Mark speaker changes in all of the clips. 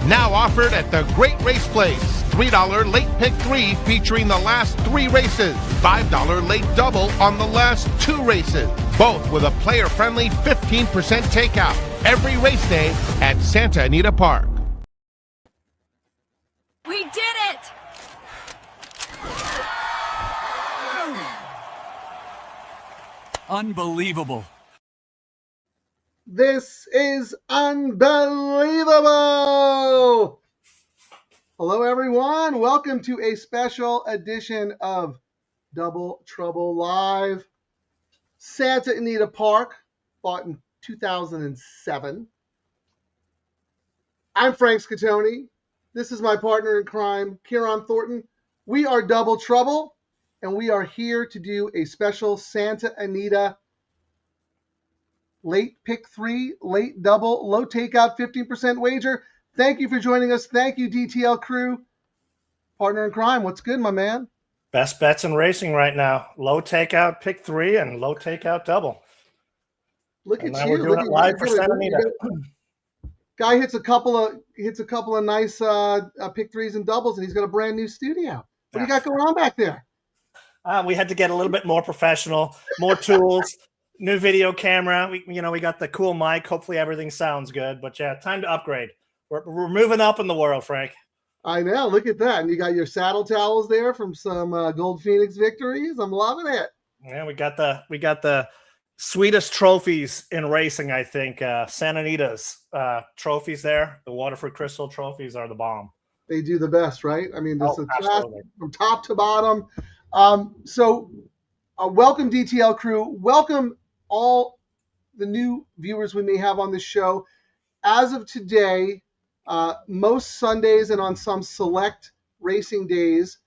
Speaker 1: Now offered at the Great Race Place. $3 late pick 3 featuring the last 3 races. $5 late double on the last 2 races. Both with a player-friendly 15% takeout. Every race day at Santa Anita Park.
Speaker 2: We did it!
Speaker 3: Unbelievable.
Speaker 4: This is unbelievable! Hello, everyone. Welcome to a special edition of Double Trouble Live. Santa Anita Park, bought in 2007. I'm Frank Scatoni. This is my partner in crime, Ciaran Thornton. We are Double Trouble, and we are here to do a special Santa Anita late pick 3, late double, low takeout, 15% wager. Thank you for joining us. Thank you, DTL Crew. Partner in crime, what's good, my man?
Speaker 5: Best bets in racing right now. Low takeout pick 3 and low takeout double.
Speaker 4: Look at you.
Speaker 5: We're doing it live for Santa Anita.
Speaker 4: Guy hits a couple of nice pick 3s and doubles, and he's got a brand new studio. What do you got going on back there?
Speaker 5: We had to get a little bit more professional, more tools, new video camera. We got the cool mic. Hopefully everything sounds good. But yeah, time to upgrade. We're moving up in the world, Frank.
Speaker 4: I know. Look at that. And you got your saddle towels there from some Gold Phoenix victories. I'm loving it.
Speaker 5: Yeah, we got the sweetest trophies in racing, I think. Santa Anita's trophies there. The Waterford Crystal trophies are the bomb.
Speaker 4: They do the best, right? I mean, this is
Speaker 5: absolutely.
Speaker 4: From top to bottom. So welcome, DTL Crew. Welcome all the new viewers we may have on this show. As of today, most Sundays and on some select racing days,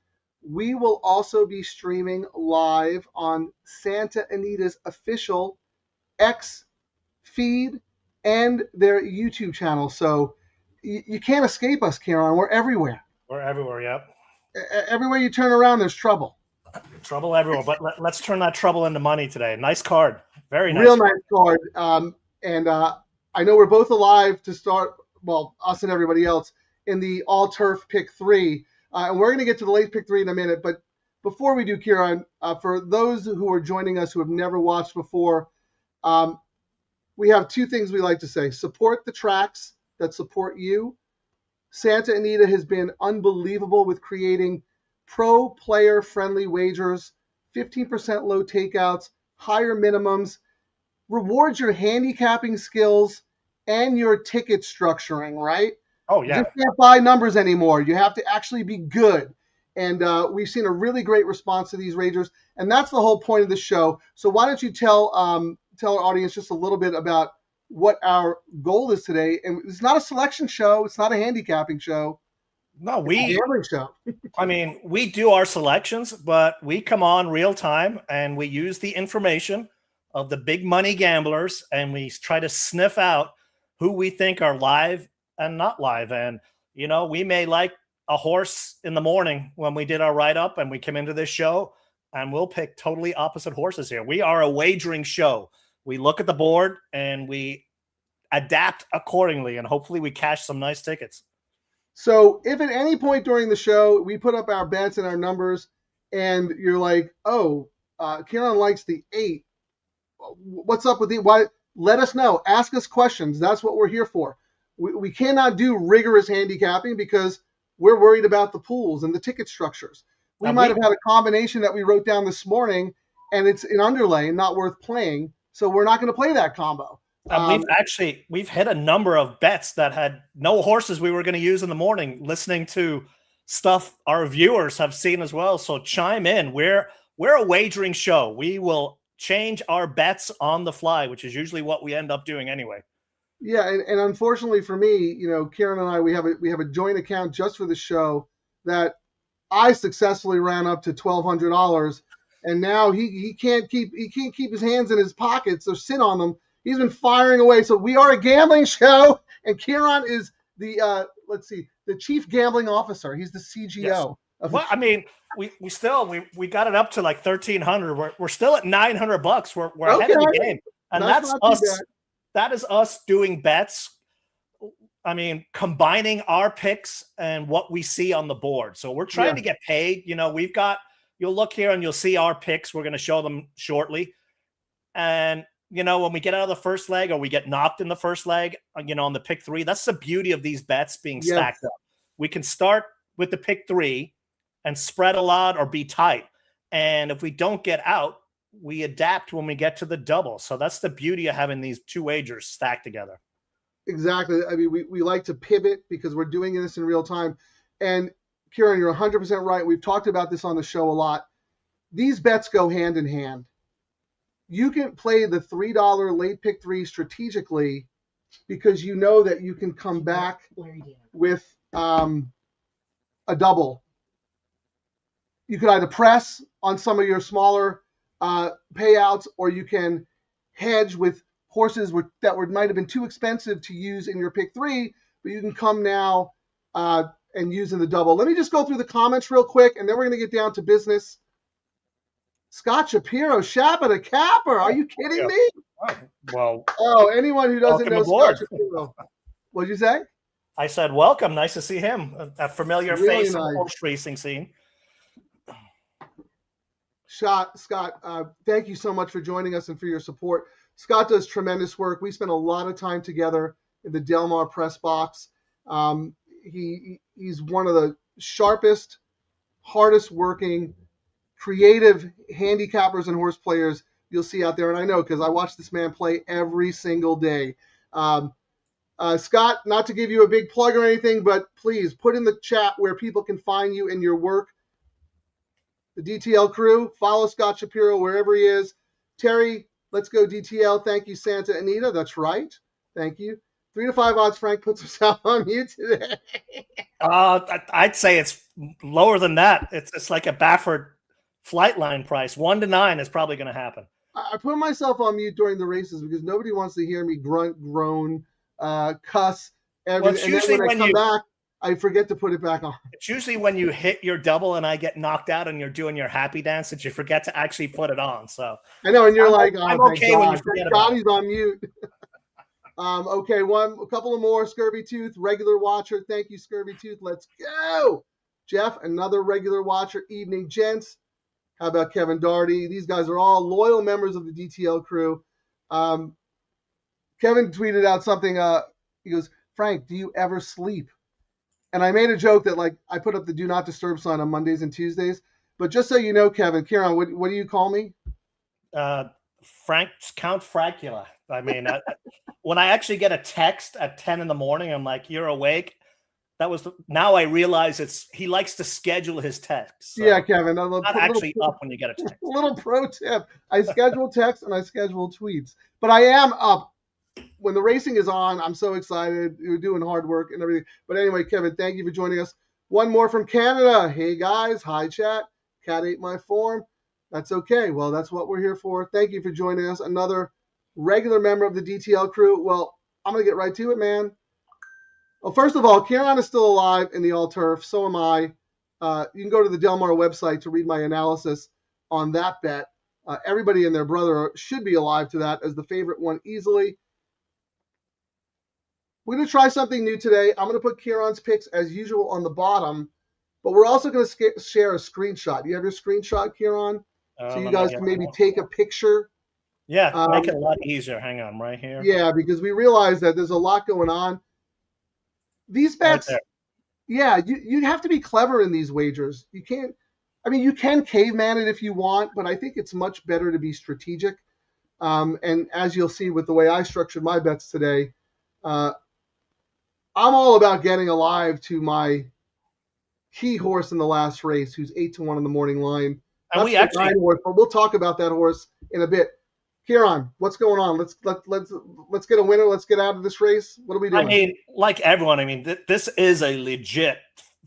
Speaker 4: we will also be streaming live on Santa Anita's official X feed and their YouTube channel. So you can't escape us, Ciaran. We're everywhere.
Speaker 5: We're everywhere, yep.
Speaker 4: Everywhere you turn around, there's trouble.
Speaker 5: Trouble everywhere. But let's turn that trouble into money today. Nice card. Very nice.
Speaker 4: Real nice card. And I know we're both alive to start, well, us and everybody else, in the all-turf pick 3. And we're going to get to the late pick 3 in a minute. But before we do, Ciaran, for those who are joining us who have never watched before, we have 2 things we like to say. Support the tracks that support you. Santa Anita has been unbelievable with creating pro player-friendly wagers, 15% low takeouts, higher minimums, rewards your handicapping skills and your ticket structuring, right?
Speaker 5: Oh, yeah.
Speaker 4: You just can't buy numbers anymore. You have to actually be good. And we've seen a really great response to these wagers. And that's the whole point of the show. So why don't you tell our audience just a little bit about what our goal is today. And it's not a selection show. It's not a handicapping show.
Speaker 5: No,
Speaker 4: it's a gambling show.
Speaker 5: I mean, we do our selections, but we come on real time and we use the information of the big money gamblers and we try to sniff out who we think are live and not live. And, we may like a horse in the morning when we did our write-up and we come into this show and we'll pick totally opposite horses here. We are a wagering show. We look at the board and we adapt accordingly and hopefully we cash some nice tickets.
Speaker 4: So if at any point during the show we put up our bets and our numbers and you're like, oh, Ciaran likes the 8. What's up with the why? Let us know. Ask us questions. That's what we're here for. We cannot do rigorous handicapping because we're worried about the pools and the ticket structures. We might have had a combination that we wrote down this morning and it's an underlay and not worth playing. So we're not going to play that combo.
Speaker 5: We've hit a number of bets that had no horses we were going to use in the morning, listening to stuff our viewers have seen as well. So chime in. We're a wagering show. We will change our bets on the fly, which is usually what we end up doing anyway.
Speaker 4: Yeah, and unfortunately for me, Ciaran and I, we have a joint account just for the show that I successfully ran up to $1,200, and now he can't keep his hands in his pockets or sit on them. He's been firing away. So we are a gambling show, and Ciaran is the chief gambling officer. He's the CGO.
Speaker 5: Yes. Well, I mean, we got it up to like 1,300. We're still at $900. We're ahead of the game, and that's us. That is us doing bets I mean, combining our picks and what we see on the board. So we're trying to get paid. You know, you'll look here and you'll see our picks. We're going to show them shortly. And, you know, when we get out of the first leg or we get knocked in the first leg, you know, on the pick 3, that's the beauty of these bets being stacked up. We can start with the pick 3 and spread a lot or be tight. And if we don't get out, we adapt when we get to the double. So that's the beauty of having these 2 wagers stacked together.
Speaker 4: Exactly. I mean, we like to pivot because we're doing this in real time. And Ciaran, you're 100% right. We've talked about this on the show a lot. These bets go hand in hand. You can play the $3 late pick 3 strategically because you know that you can come back with a double. You could either press on some of your smaller payouts, or you can hedge with horses that might have been too expensive to use in your pick 3, but you can come now and use in the double. Let me just go through the comments real quick, and then we're going to get down to business. Scott Shapiro, Shappa the Capper. Are you kidding me?
Speaker 5: Well,
Speaker 4: anyone who doesn't know
Speaker 5: aboard.
Speaker 4: Scott Shapiro. What'd you say?
Speaker 5: I said, welcome. Nice to see him. A familiar
Speaker 4: Really
Speaker 5: face
Speaker 4: nice.
Speaker 5: in the horse racing scene.
Speaker 4: Scott, thank you so much for joining us and for your support. Scott does tremendous work. We spend a lot of time together in the Del Mar press box. He's one of the sharpest, hardest working, creative handicappers and horse players you'll see out there. And I know because I watch this man play every single day. Scott, not to give you a big plug or anything, but please put in the chat where people can find you and your work. The DTL Crew, follow Scott Shapiro wherever he is. Terry, let's go DTL. Thank you, Santa Anita. That's right. Thank you. 3 to 5 odds. Frank puts himself on mute today.
Speaker 5: I'd say it's lower than that. It's like a Baffert flight line price. 1 to 9 is probably going to happen.
Speaker 4: I put myself on mute during the races because nobody wants to hear me grunt, groan, cuss, everything. And then when I come back, I forget to put it back on.
Speaker 5: It's usually when you hit your double and I get knocked out and you're doing your happy dance that you forget to actually put it on. So
Speaker 4: I know, and you're I'm
Speaker 5: okay when you forget about it.
Speaker 4: He's on mute. Okay, a couple of more. Scurvy Tooth, regular watcher. Thank you, Scurvy Tooth. Let's go. Jeff, another regular watcher. Evening, gents. How about Kevin Doherty? These guys are all loyal members of the DTL Crew. Kevin tweeted out something. He goes, Frank, do you ever sleep? And I made a joke that, like, I put up the do not disturb sign on Mondays and Tuesdays. But just so you know, Kevin, Ciaran, what do you call me?
Speaker 5: Count Fracula. I mean, when I actually get a text at 10 in the morning, I'm like, you're awake. Now I realize he likes to schedule his texts. So
Speaker 4: yeah, Kevin.
Speaker 5: Not actually up when you get a text.
Speaker 4: Little pro tip. I schedule texts and I schedule tweets. But I am up. When the racing is on, I'm so excited. You're doing hard work and everything. But anyway, Kevin, thank you for joining us. One more from Canada. Hey, guys. Hi, chat. Cat ate my form. That's okay. Well, that's what we're here for. Thank you for joining us. Another regular member of the DTL Crew. Well, I'm going to get right to it, man. Well, first of all, Ciaran is still alive in the all-turf. So am I. You can go to the Del Mar website to read my analysis on that bet. Everybody and their brother should be alive to that as the favorite one easily. We're going to try something new today. I'm going to put Ciaran's picks as usual on the bottom, but we're also going to share a screenshot. You have your screenshot, Ciaran? So you guys can maybe take a picture.
Speaker 5: Yeah, make it a lot easier. Hang on, right here.
Speaker 4: Yeah, because we realize that there's a lot going on. These bets,
Speaker 5: right
Speaker 4: you have to be clever in these wagers. You can't, you can caveman it if you want, but I think it's much better to be strategic. And as you'll see with the way I structured my bets today, I'm all about getting alive to my key horse in the last race, who's 8-1 in the morning line.
Speaker 5: And we actually
Speaker 4: 9 horse, but we'll talk about that horse in a bit. Ciaran, what's going on? Let's get a winner. Let's get out of this race. What are we doing?
Speaker 5: I mean, like everyone, this is a legit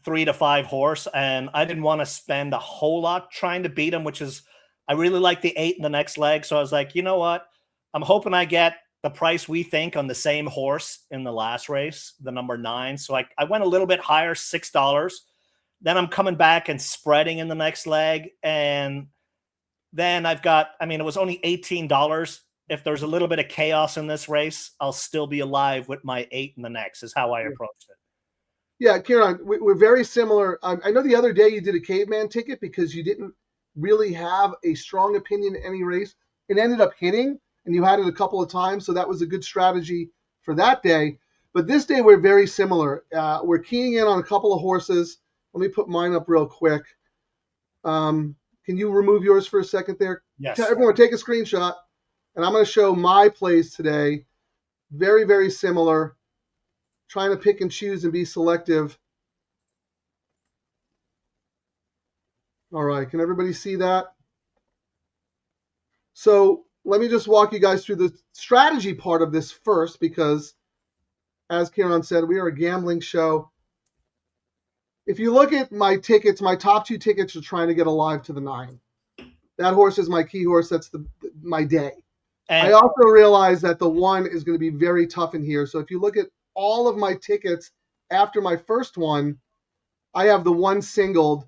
Speaker 5: 3 to 5 horse, and I didn't want to spend a whole lot trying to beat him, which is I really like the 8 in the next leg. So I was like, you know what? I'm hoping I get the price we think on the same horse in the last race, the number 9. So I went a little bit higher, $6. Then I'm coming back and spreading in the next leg. And then I've got, it was only $18 if there's a little bit of chaos in this race, I'll still be alive with my 8 in the next, is how I approached it.
Speaker 4: Yeah, Ciaran, we're very similar. I know the other day you did a caveman ticket because you didn't really have a strong opinion in any race. It ended up hitting, and you had it a couple of times, so that was a good strategy for that day. But this day we're very similar. We're keying in on a couple of horses. Let me put mine up real quick. Can you remove yours for a second there?
Speaker 5: Yes.
Speaker 4: Everyone take a screenshot, and I'm going to show my plays today. Very, very similar. Trying to pick and choose and be selective. All right, can everybody see that? So let me just walk you guys through the strategy part of this first, because as Ciaran said, we are a gambling show. If you look at my tickets, my top 2 tickets are trying to get alive to the 9. That horse is my key horse. That's my day. And I also realize that the 1 is going to be very tough in here. So if you look at all of my tickets after my first one, I have the 1 singled,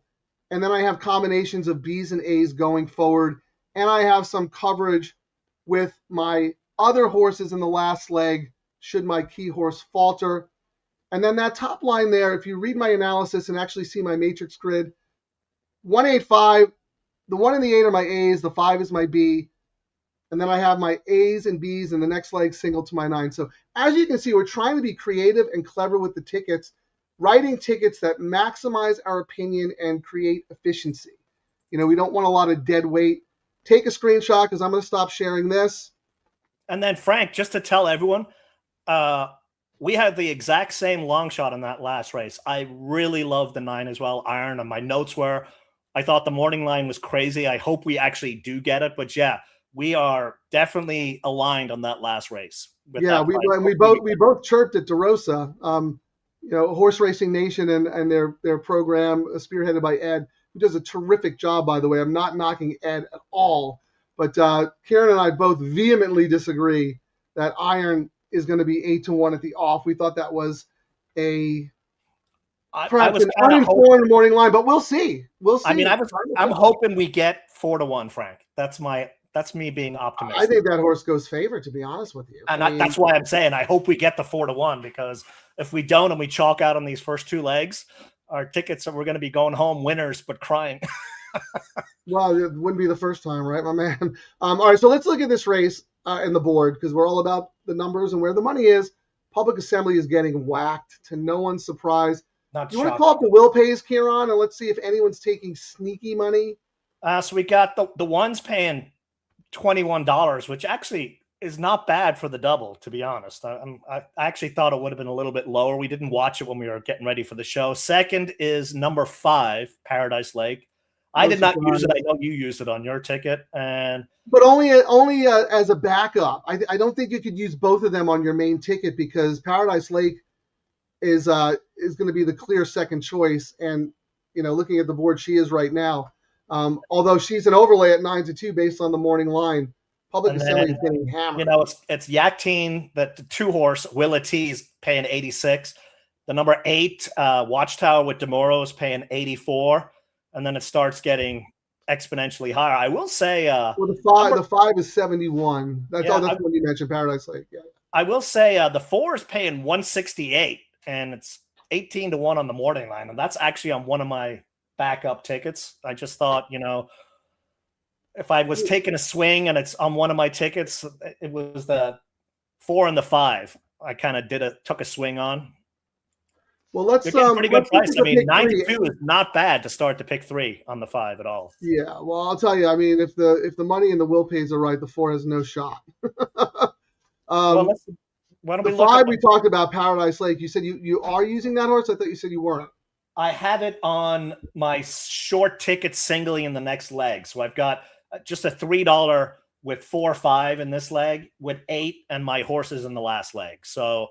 Speaker 4: and then I have combinations of B's and A's going forward, and I have some coverage with my other horses in the last leg should my key horse falter. And then that top line there, if you read my analysis and actually see my matrix grid, 185, the 1 and the 8 are my A's, the 5 is my B, and then I have my A's and B's and the next leg single to my 9. So as you can see, we're trying to be creative and clever with the tickets, writing tickets that maximize our opinion and create efficiency. You know, we don't want a lot of dead weight. Take a screenshot because I'm going to stop sharing this.
Speaker 5: And then, Frank, just to tell everyone, we had the exact same long shot in that last race. I really loved the 9 as well, Iron, and my notes were, I thought the morning line was crazy. I hope we actually do get it. But yeah, we are definitely aligned on that last race.
Speaker 4: Yeah, we both chirped at DeRosa, you know, Horse Racing Nation and their program spearheaded by Ed, who does a terrific job, by the way. I'm not knocking Ed at all, but Ciaran and I both vehemently disagree that Iron is going to be 8-1 at the off. We thought that was perhaps an uninformed morning line, but we'll see. We'll see.
Speaker 5: I mean, I'm hoping we get 4-1, Frank. That's me being optimistic.
Speaker 4: I think that horse goes favorite, to be honest with you.
Speaker 5: And that's why I'm saying I hope we get the 4-1, because if we don't and we chalk out on these first 2 legs, our tickets we're going to be going home winners but crying.
Speaker 4: Well, it wouldn't be the first time, right, my man? All right, so let's look at this race in the board, because we're all about the numbers and where the money is. Public Assembly is getting whacked, to no one's surprise. You want to call up the will pays, Ciaran, and let's see if anyone's taking sneaky money?
Speaker 5: So we got the ones paying $21, which actually is not bad for the double, to be honest. I actually thought it would have been a little bit lower. We didn't watch it when we were getting ready for the show. Second is number 5, Paradise Lake. I did not use it. I know you used it on your ticket,
Speaker 4: but only as a backup. I don't think you could use both of them on your main ticket, because Paradise Lake is going to be the clear second choice. And you know, looking at the board, she is right now. Although she's an overlay at 9-2 based on the morning line. Public Assembly is getting hammered.
Speaker 5: You know, it's Yakteen, that the 2 horse Willa T is paying 86. The number 8 Watchtower with Demoro is paying 84, and then it starts getting exponentially higher. I will say,
Speaker 4: well, the 5 is 71. That's when you mentioned Paradise Lake. Yeah.
Speaker 5: I will say the 4 is paying 168, and it's 18-1 on the morning line, and that's actually on one of my backup tickets. I just thought, you know, if I was taking a swing and it's on one of my tickets, it was the 4 and the 5. I kind of took a swing on.
Speaker 4: Well, let's
Speaker 5: pretty good price. I mean, 9-2 is not bad to start to pick 3 on the 5 at all.
Speaker 4: Yeah, well, I'll tell you. I mean, if the money and the will pays are right, the 4 has no shot.
Speaker 5: Well, why don't we
Speaker 4: look 5 we talked about, Paradise Lake. You said you are using that horse. I thought you said you weren't.
Speaker 5: I have it on my short ticket singly in the next leg. So I've got just a $3 with 4-5 in this leg, with 8 and my horses in the last leg. So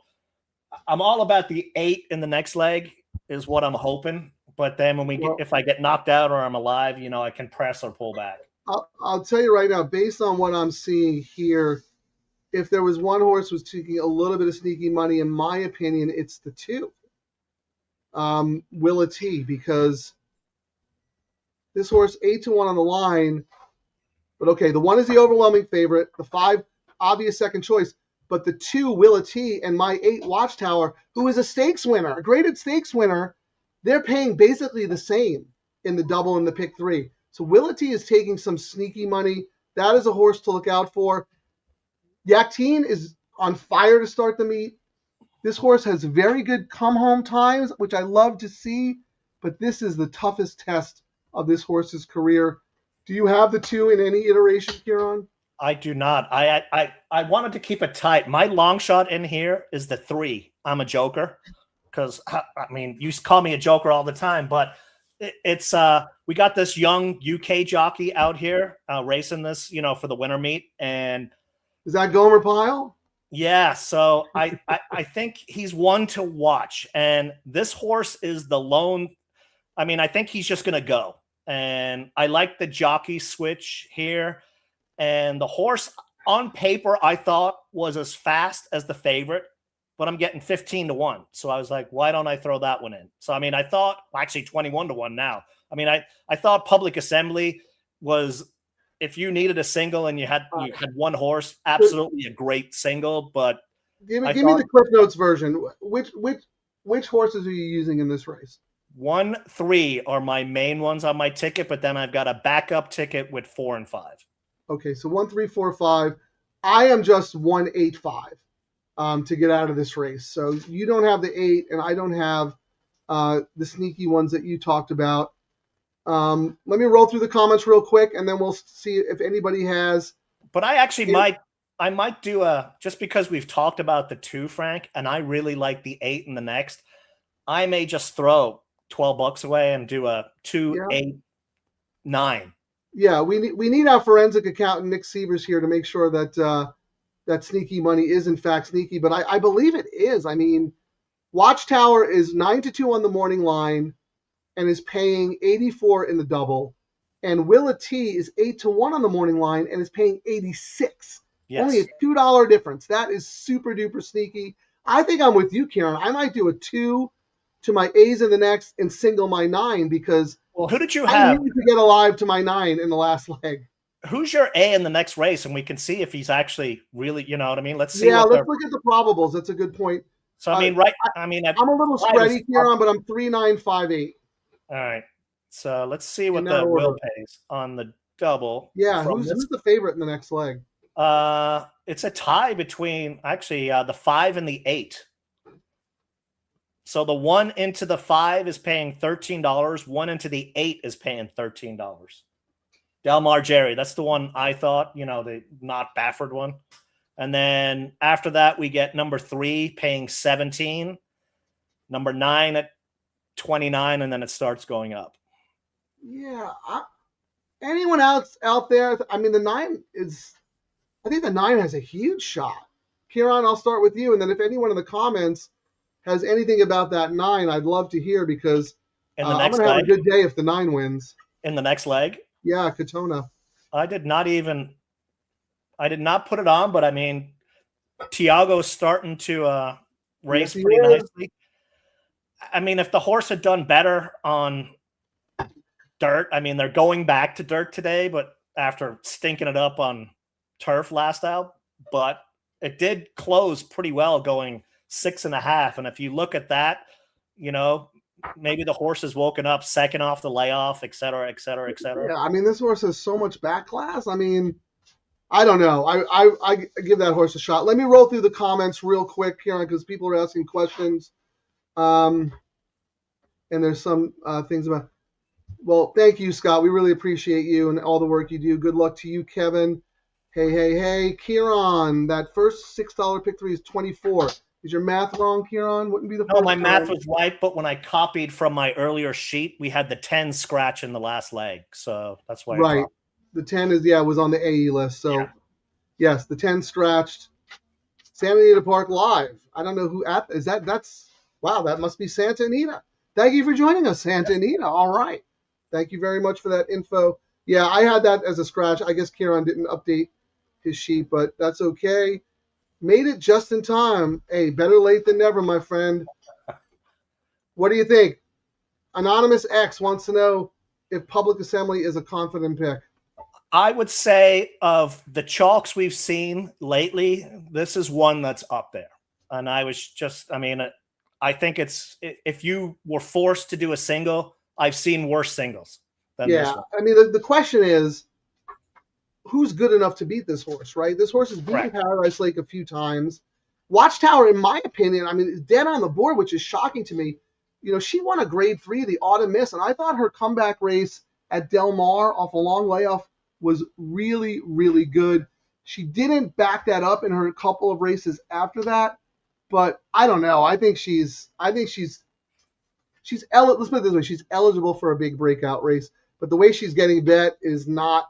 Speaker 5: I'm all about the 8 in the next leg is what I'm hoping. But then when if I get knocked out or I'm alive, you know, I can press or pull back.
Speaker 4: I'll tell you right now, based on what I'm seeing here, if there was one horse was taking a little bit of sneaky money, in my opinion, it's the 2. Willa T, because this horse 8-1 on the line, but okay, the 1 is the overwhelming favorite. The 5 obvious second choice. But the 2 Willa T and my 8 Watchtower, who is a stakes winner, a graded stakes winner, they're paying basically the same in the double and the pick 3. So Willa T is taking some sneaky money. That is a horse to look out for. Yakteen is on fire to start the meet. This horse has very good come-home times, which I love to see, but this is the toughest test of this horse's career. Do you have the 2 in any iteration, Ciaran?
Speaker 5: I do not. I wanted to keep it tight. My long shot in here is the 3. I'm a joker because, I mean, you call me a joker all the time, but it's we got this young UK jockey out here racing this, for the winter meet. And
Speaker 4: is that Gomer Pyle?
Speaker 5: Yeah, so I think he's one to watch, and this horse is the lone. I mean, I think he's just going to go, and I like the jockey switch here, and the horse on paper I thought was as fast as the favorite, but I'm getting 15-1, so I was like, why don't I throw that one in? So I mean, I thought actually 21-1 now. I mean, I thought Public Assembly was. If you needed a single and you had one horse, absolutely a great single. But
Speaker 4: give me the Cliff Notes version. Which horses are you using in this race?
Speaker 5: 1, 3 are my main ones on my ticket, but then I've got a backup ticket with 4 and 5.
Speaker 4: Okay, so 1, 3, 4, 5. I am just 1, 8, 5 to get out of this race. So you don't have the 8, and I don't have the sneaky ones that you talked about. Let me roll through the comments real quick, and then we'll see if anybody has.
Speaker 5: But I actually might do just because we've talked about the 2, Frank, and I really like the 8 in the next. I may just throw $12 away and do a 2, 8, 9.
Speaker 4: Yeah, we need our forensic accountant Nick Sievers here to make sure that that sneaky money is in fact sneaky. But I believe it is. I mean, Watchtower is 9-2 on the morning line and is paying 84 in the double, and Willa T is 8-1 on the morning line and is paying 86. Yes. Only a $2 difference. That is super duper sneaky. I think I'm with you, Ciaran. I might do a 2 to my A's in the next and single my 9 because
Speaker 5: who did you have?
Speaker 4: I need to get alive to my 9 in the last leg.
Speaker 5: Who's your A in the next race, and we can see if he's actually really, you know what I mean? Let's see.
Speaker 4: Yeah, let's look at the probables. That's a good point.
Speaker 5: So I mean, I'm a
Speaker 4: little spready, Ciaran, but I'm 3, 9, 5, 8.
Speaker 5: All right, so let's see what the Will pays on the double.
Speaker 4: Yeah, who's the favorite in the next leg?
Speaker 5: It's a tie between actually the 5 and the 8. So the 1 into the 5 is paying $13. 1 into the 8 is paying $13. Delmar Jerry, that's the one I thought, the not Baffert one. And then after that, we get number 3 paying 17, number 9 at 29, and then it starts going up.
Speaker 4: Yeah. Anyone else out there? I mean, I think the 9 has a huge shot. Ciaran, I'll start with you, and then if anyone in the comments has anything about that 9, I'd love to hear because I'm going to have a good day if the 9 wins.
Speaker 5: In the next leg?
Speaker 4: Yeah, Katona.
Speaker 5: I did not put it on, but I mean, Tiago's starting to race pretty nicely. I mean, if the horse had done better on dirt, I mean, they're going back to dirt today, but after stinking it up on turf last out, but it did close pretty well going 6.5. And if you look at that, maybe the horse has woken up second off the layoff, et cetera, et cetera, et cetera.
Speaker 4: Yeah, I mean, this horse has so much back class. I mean, I don't know. I give that horse a shot. Let me roll through the comments real quick, Ciaran, because people are asking questions. And there's some things about. Well, thank you, Scott. We really appreciate you and all the work you do. Good luck to you, Kevin. Hey, Ciaran. That first $6 pick 3 is 24. Is your math wrong, Ciaran? Wouldn't be the first.
Speaker 5: No, my math was right, but when I copied from my earlier sheet, we had the 10 scratch in the last leg, so that's why.
Speaker 4: Right. The 10 was on the AE list. So, yes, the 10 scratched. Santa Anita Park live. I don't know who is that. Wow, that must be Santa Anita. Thank you for joining us, Santa Anita. All right. Thank you very much for that info. Yeah, I had that as a scratch. I guess Ciaran didn't update his sheet, but that's okay. Made it just in time. Hey, better late than never, my friend. What do you think? Anonymous X wants to know if Public Assembly is a confident pick.
Speaker 5: I would say of the chalks we've seen lately, this is one that's up there. And I think it's, if you were forced to do a single, I've seen worse singles than this one.
Speaker 4: I mean, the question is, who's good enough to beat this horse, right? This horse has beaten Paradise Lake a few times. Watchtower, in my opinion, I mean, is dead on the board, which is shocking to me. You know, she won a grade 3, the Autumn Miss, and I thought her comeback race at Del Mar off a long layoff was really, really good. She didn't back that up in her couple of races after that, but I don't know. I think she's let's put it this way, she's eligible for a big breakout race, but the way she's getting bet does not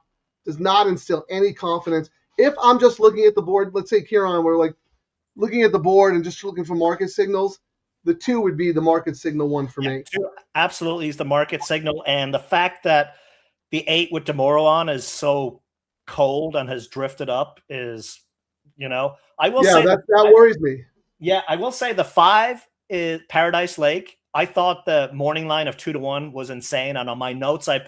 Speaker 4: instill any confidence. If I'm just looking at the board, let's say Ciaran, we're like looking at the board and just looking for market signals, the 2 would be the market signal one for me.
Speaker 5: 2 absolutely is the market signal, and the fact that the 8 with Demoro on is so cold and has drifted up is, I will say
Speaker 4: that worries me.
Speaker 5: Yeah, I will say the 5 is Paradise Lake. I thought the morning line of 2-1 was insane, and on my notes I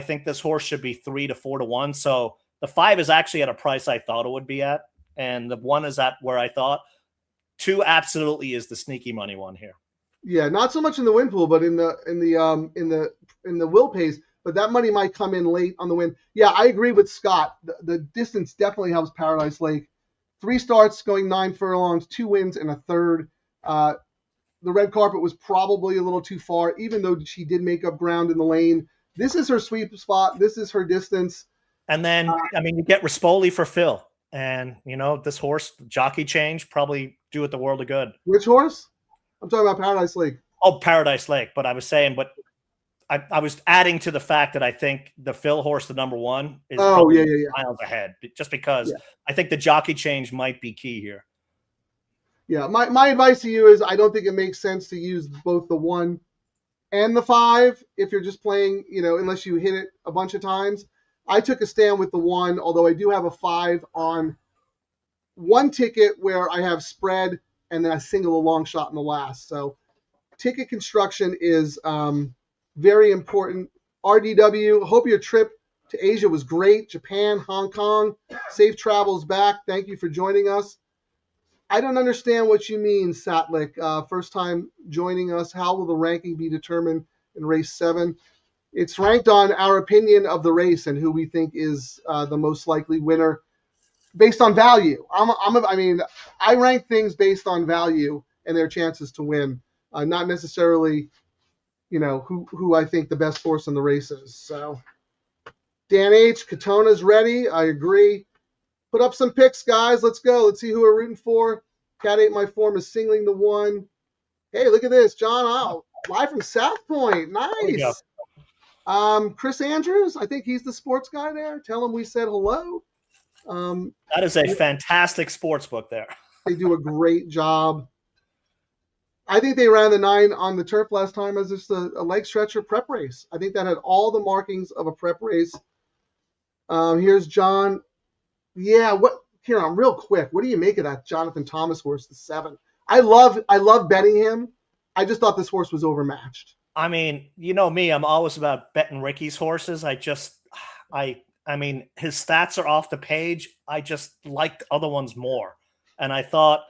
Speaker 5: think this horse should be 3 to 4 to 1. So the 5 is actually at a price I thought it would be at, and the 1 is at where I thought. 2 absolutely is the sneaky money one here.
Speaker 4: Yeah, not so much in the win pool, but in the will pays. But that money might come in late on the win. Yeah, I agree with Scott. The distance definitely helps Paradise Lake. 3 starts, going 9 furlongs, 2 wins and a third. The red carpet was probably a little too far, even though she did make up ground in the lane. This is her sweet spot. This is her distance.
Speaker 5: And then, you get Rispoli for Phil. And, this horse, jockey change, probably do it the world of good.
Speaker 4: Which horse? I'm talking about Paradise Lake.
Speaker 5: Oh, Paradise Lake. But I was saying, I was adding to the fact that I think the Phil horse, the number 1, is miles ahead, just because I think the jockey change might be key here.
Speaker 4: Yeah, my advice to you is I don't think it makes sense to use both the 1 and the 5 if you're just playing, unless you hit it a bunch of times. I took a stand with the 1, although I do have a 5 on one ticket where I have spread and then I single a long shot in the last. So ticket construction is very important. RDW, hope your trip to Asia was great. Japan, Hong Kong, safe travels back. Thank you for joining us. I don't understand what you mean, Satlik. First time joining us. How will the ranking be determined in race 7? It's ranked on our opinion of the race and who we think is the most likely winner based on value. I rank things based on value and their chances to win, not necessarily, who I think the best horse in the race is. So, Dan H, Katona's ready. I agree. Put up some picks, guys. Let's go. Let's see who we're rooting for. Cat 8 my form is singling the 1. Hey, look at this, John. Oh, live from South Point. Nice. Chris Andrews, I think he's the sports guy there. Tell him we said hello.
Speaker 5: That is a fantastic sports book there.
Speaker 4: They do a great job. I think they ran the 9 on the turf last time as just a leg stretcher prep race. I think that had all the markings of a prep race. Here's John. Yeah, Ciaran, real quick, what do you make of that Jonathan Thomas horse, the 7? I love betting him. I just thought this horse was overmatched.
Speaker 5: I mean, you know me, I'm always about betting Ricky's horses. His stats are off the page. I just liked other ones more. And I thought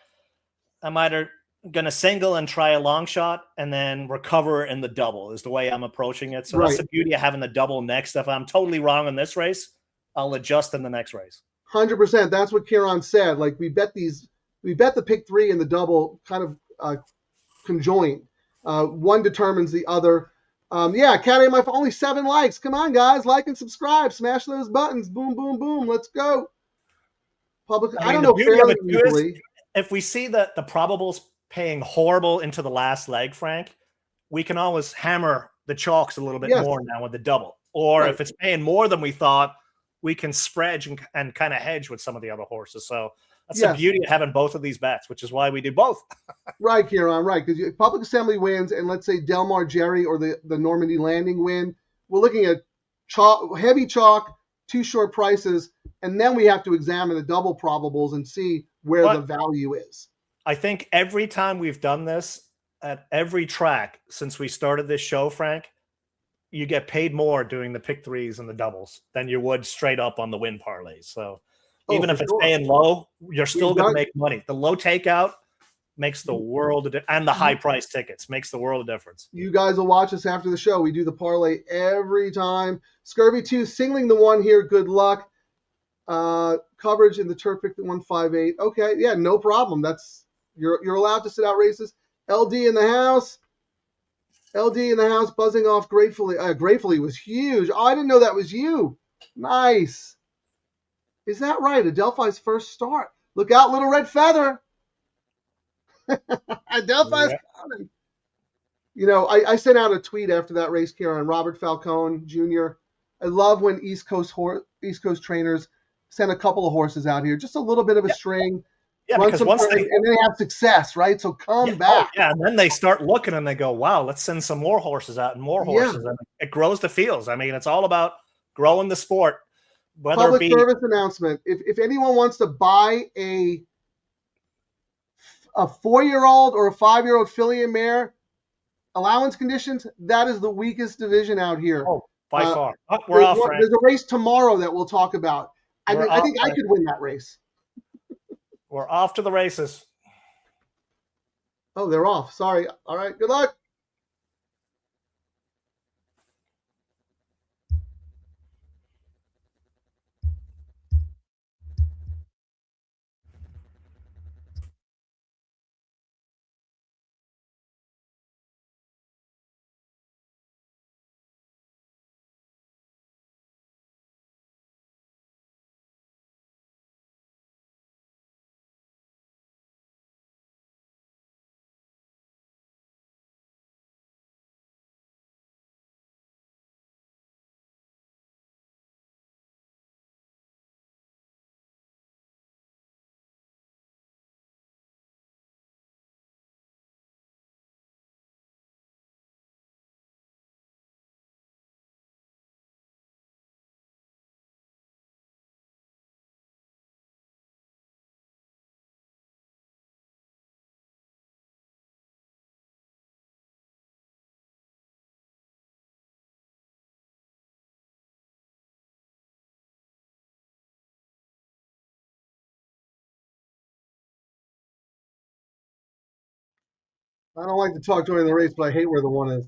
Speaker 5: I'm either going to single and try a long shot and then recover in the double is the way I'm approaching it. So That's the beauty of having the double next. If I'm totally wrong in this race, I'll adjust in the next race.
Speaker 4: 100%. That's what Ciaran said. Like we bet the pick 3 and the double kind of conjoined. One determines the other. Cat A, my only 7 likes. Come on, guys, like and subscribe. Smash those buttons. Boom, boom, boom. Let's go. I don't know
Speaker 5: if we see that the probables paying horrible into the last leg, Frank, we can always hammer the chalks a little bit more now with the double. Or if it's paying more than we thought, we can spread and kind of hedge with some of the other horses. So that's the beauty of having both of these bets, which is why we do both.
Speaker 4: Right, Ciaran, right. Because Public Assembly wins, and let's say Del Mar Jerry or the Normandy Landing win. We're looking at heavy chalk, 2 short prices, and then we have to examine the double probables and see where the value is.
Speaker 5: I think every time we've done this at every track since we started this show, Frank, you get paid more doing the pick threes and the doubles than you would straight up on the win parlays. So even if it's paying low, you're still going to make money. The low takeout makes the world of and the high price tickets makes the world of difference.
Speaker 4: You guys will watch us after the show. We do the parlay every time. Scurvy 2 singling the one here. Good luck. Coverage in the turf pick at 158. Okay, yeah, no problem. That's you're allowed to sit out races. LD in the house. LD in the house, buzzing off gratefully. Gratefully was huge. Oh, I didn't know that was you. Nice. Is that right? Adelphi's first start. Look out, little red feather. Adelphi's coming. You know, I sent out a tweet after that race, Ciaran, Robert Falcone Jr. I love when East Coast trainers send a couple of horses out here, just a little bit of a string.
Speaker 5: Yeah, because once
Speaker 4: and they have success, right? So come back.
Speaker 5: Yeah, and then they start looking and they go, wow, let's send some more horses out and more horses. And it grows the fields. I mean, it's all about growing the sport.
Speaker 4: Public service announcement. If anyone wants to buy a 4-year-old or a 5-year-old filly and mare, allowance conditions, that is the weakest division out here.
Speaker 5: Oh, by far. We're off, Frank.
Speaker 4: There's a race tomorrow that we'll talk about. I think I could win that race.
Speaker 5: We're off to the races.
Speaker 4: Oh, they're off. Sorry. All right. Good luck. I don't like to talk during the race, but I hate where the one is.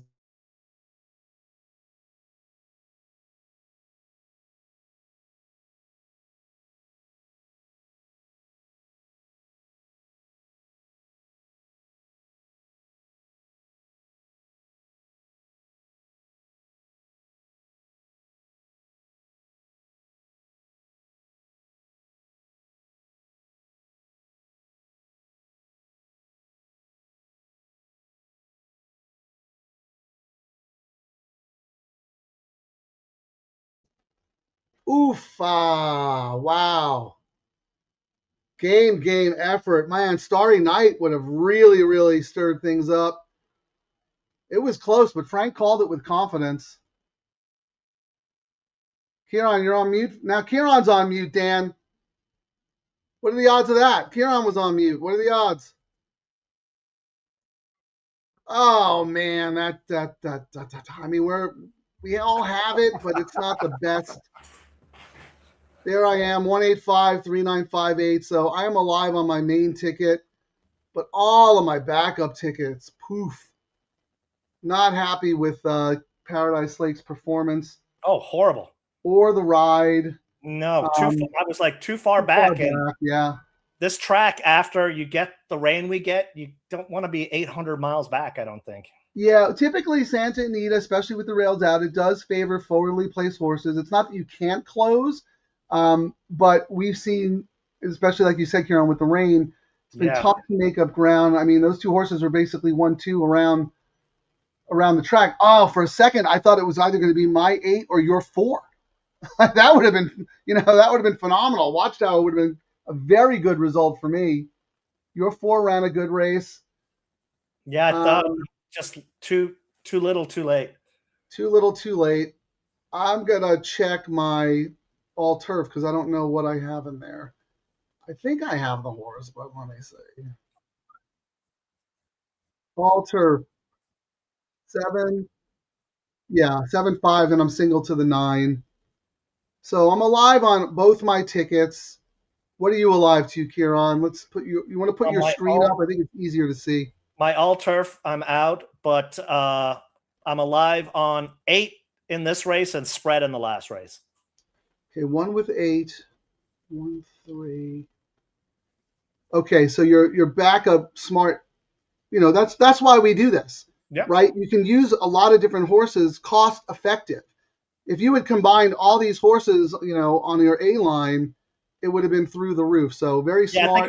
Speaker 4: Oof. Wow. Game effort. Man, Starry Night would have really, really stirred things up. It was close, but Frank called it with confidence. Ciaran, you're on mute. Now Ciaran's on mute, Dan. What are the odds of that? Ciaran was on mute. What are the odds? Oh man, I mean, we all have it, but it's not the best. There I am, 185-3958. So I am alive on my main ticket, but all of my backup tickets, poof. Not happy with Paradise Lake's performance.
Speaker 5: Oh, horrible.
Speaker 4: Or the ride.
Speaker 5: No, I was like too far back.
Speaker 4: Yeah.
Speaker 5: This track, after you get the rain we get, you don't want to be 800 miles back, I don't think.
Speaker 4: Yeah, typically Santa Anita, especially with the rails out, it does favor forwardly placed horses. It's not that you can't close, but we've seen, especially like you said, Ciaran, with the rain, it's been tough to make up ground. I mean, those two horses were basically 1-2 around the track. Oh, for a second, I thought it was either going to be my 8 or your 4. That would have been phenomenal. Watchtower would have been a very good result for me. Your 4 ran a good race.
Speaker 5: Yeah, I thought just too little, too late.
Speaker 4: Too little, too late. I'm gonna check my all turf because I don't know what I have in there. I think I have the horse, but let me see. All turf 7. Yeah, 7-5, and I'm single to the 9. So I'm alive on both my tickets. What are you alive to, Ciaran? Let's put you. You want to put
Speaker 5: On
Speaker 4: your screen up? I think it's easier to see.
Speaker 5: my all turf, I'm out, but I'm alive on 8 in this race and spread in the last race.
Speaker 4: Okay, 1 with 8, 1, 3. Okay, so your backup smart. That's why we do this,
Speaker 5: Yep.
Speaker 4: right? You can use a lot of different horses, cost effective. If you had combined all these horses, on your A line, it would have been through the roof. So very smart.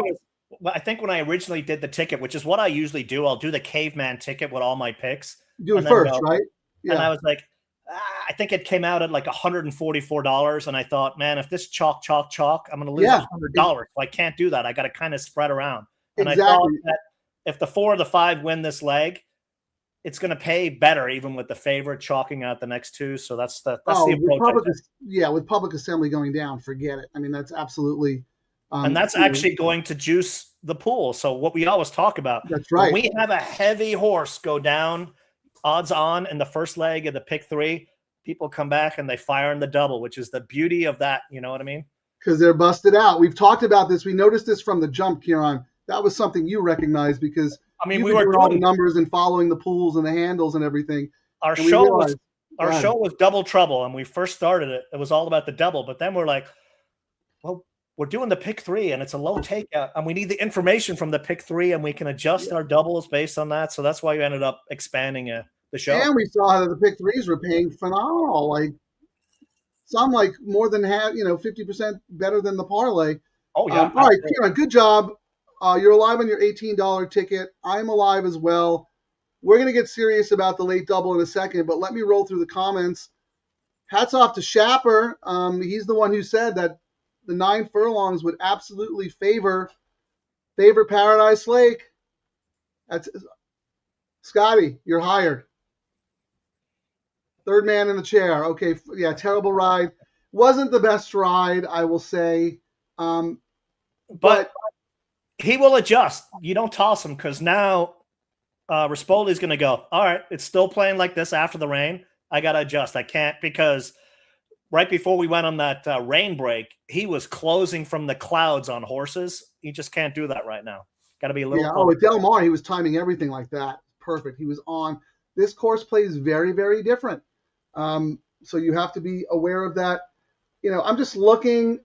Speaker 5: I think when I originally did the ticket, which is what I usually do, I'll do the caveman ticket with all my picks.
Speaker 4: Do it first, right?
Speaker 5: Yeah. And I was like, I think it came out at like $144. And I thought, man, if this chalk, I'm going to lose $100. So I can't do that. I got to kind of spread around. And I thought that if the 4 or the 5 win this leg, it's going to pay better even with the favorite chalking out the next 2. So that's the approach.
Speaker 4: With public assembly going down, forget it. I mean, that's absolutely.
Speaker 5: And that's actually going to juice the pool. So what we always talk about.
Speaker 4: That's right.
Speaker 5: When we have a heavy horse go down, odds on in the first leg of the pick 3, people come back and they fire in the double, which is the beauty of that. You know what I mean?
Speaker 4: Because they're busted out. We've talked about this. We noticed this from the jump, Ciaran. That was something you recognized because we were doing all the numbers and following the pools and the handles and everything.
Speaker 5: Our show was double trouble. And we first started it. It was all about the double. But then we're like, well, we're doing the pick 3 and it's a low takeout. And we need the information from the pick 3 and we can adjust our doubles based on that. So that's why we ended up expanding the show.
Speaker 4: And we saw that the pick 3s were paying phenomenal. Like some more than half, 50% better than the parlay.
Speaker 5: Oh, yeah.
Speaker 4: All right, Ciaran, good job. You're alive on your $18 ticket. I'm alive as well. We're going to get serious about the late double in a second, but let me roll through the comments. Hats off to Shapper. He's the one who said that the 9 furlongs would absolutely favor Paradise Lake. That's Scotty, you're hired. Third man in the chair. Okay, yeah, terrible ride. Wasn't the best ride, I will say.
Speaker 5: But he will adjust. You don't toss him because now Rispoli is going to go, all right, it's still playing like this after the rain. I got to adjust. I can't because right before we went on that rain break, he was closing from the clouds on horses. You just can't do that right now. Got to be a little.
Speaker 4: Yeah. At Del Mar, he was timing everything like that. Perfect. He was on. This course plays very, very different. So you have to be aware of that. I'm just looking.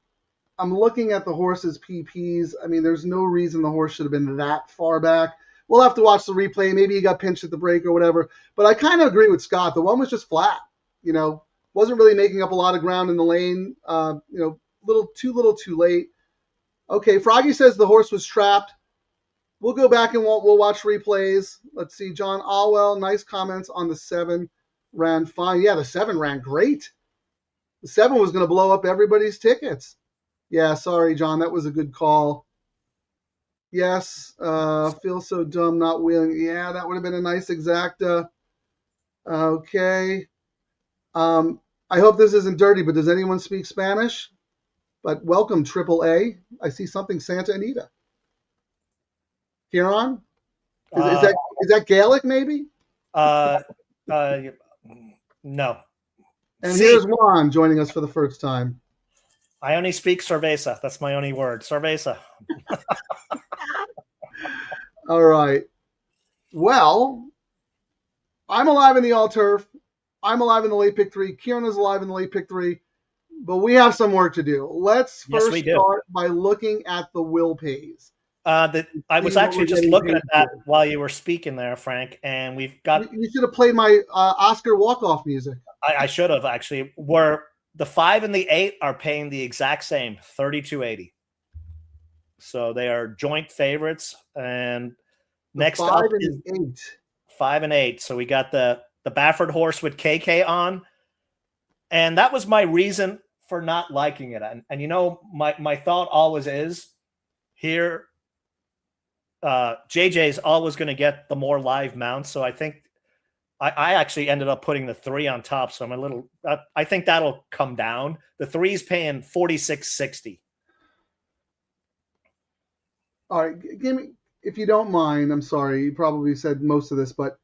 Speaker 4: I'm looking at the horse's PPs. I mean, there's no reason the horse should have been that far back. We'll have to watch the replay. Maybe he got pinched at the break or whatever. But I kind of agree with Scott. The one was just flat. Wasn't really making up a lot of ground in the lane. Little too late. Okay, Froggy says the horse was trapped. We'll go back and we'll watch replays. Let's see. John Alwell, nice comments on the 7. Ran fine. Yeah, the 7 ran great. The 7 was going to blow up everybody's tickets. Yeah, sorry, John. That was a good call. Yes, feel so dumb not wheeling. Yeah, that would have been a nice exacta. Okay. I hope this isn't dirty, but does anyone speak Spanish? But welcome, AAA. I see something Santa Anita. Ciaran? Is that Gaelic, maybe?
Speaker 5: No.
Speaker 4: And here's Juan joining us for the first time.
Speaker 5: I only speak cerveza. That's my only word. Cerveza.
Speaker 4: All right. Well, I'm alive in the all turf. I'm alive in the late pick 3. Ciaran is alive in the late pick 3. But we have some work to do. Let's first start by looking at the will pays.
Speaker 5: I was actually just looking at that while you were speaking there, Frank, and we've got.
Speaker 4: You should have played my Oscar walk-off music.
Speaker 5: I should have actually. Where the 5 and the 8 are paying the exact same, $32.80. So they are joint favorites, and next up is 5 and 8. So we got the Baffert horse with KK on, and that was my reason for not liking it. And my thought always is here. JJ's always going to get the more live mounts. So I think I actually ended up putting the 3 on top. So I'm a little, I think that'll come down. The 3's paying $46.60.
Speaker 4: All right. Give me, if you don't mind, I'm sorry. You probably said most of this, but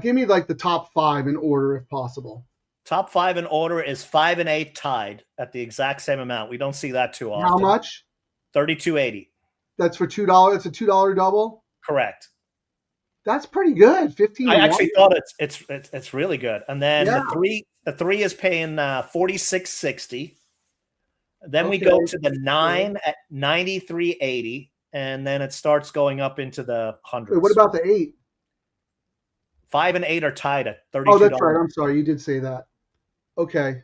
Speaker 4: Give me like the top 5 in order if possible.
Speaker 5: Top 5 in order is 5 and 8 tied at the exact same amount. We don't see that too often.
Speaker 4: How much?
Speaker 5: $32.80.
Speaker 4: That's for $2. It's a $2 double.
Speaker 5: Correct.
Speaker 4: That's pretty good. 15.
Speaker 5: I actually thought it's really good. And then
Speaker 4: Yeah.
Speaker 5: the three is paying $46.60. Then we go to the 9 at $93.80, and then it starts going up into the hundreds.
Speaker 4: What about the 8?
Speaker 5: 5 and 8 are tied at $32.
Speaker 4: Oh, that's right. I'm sorry, you did say that. Okay.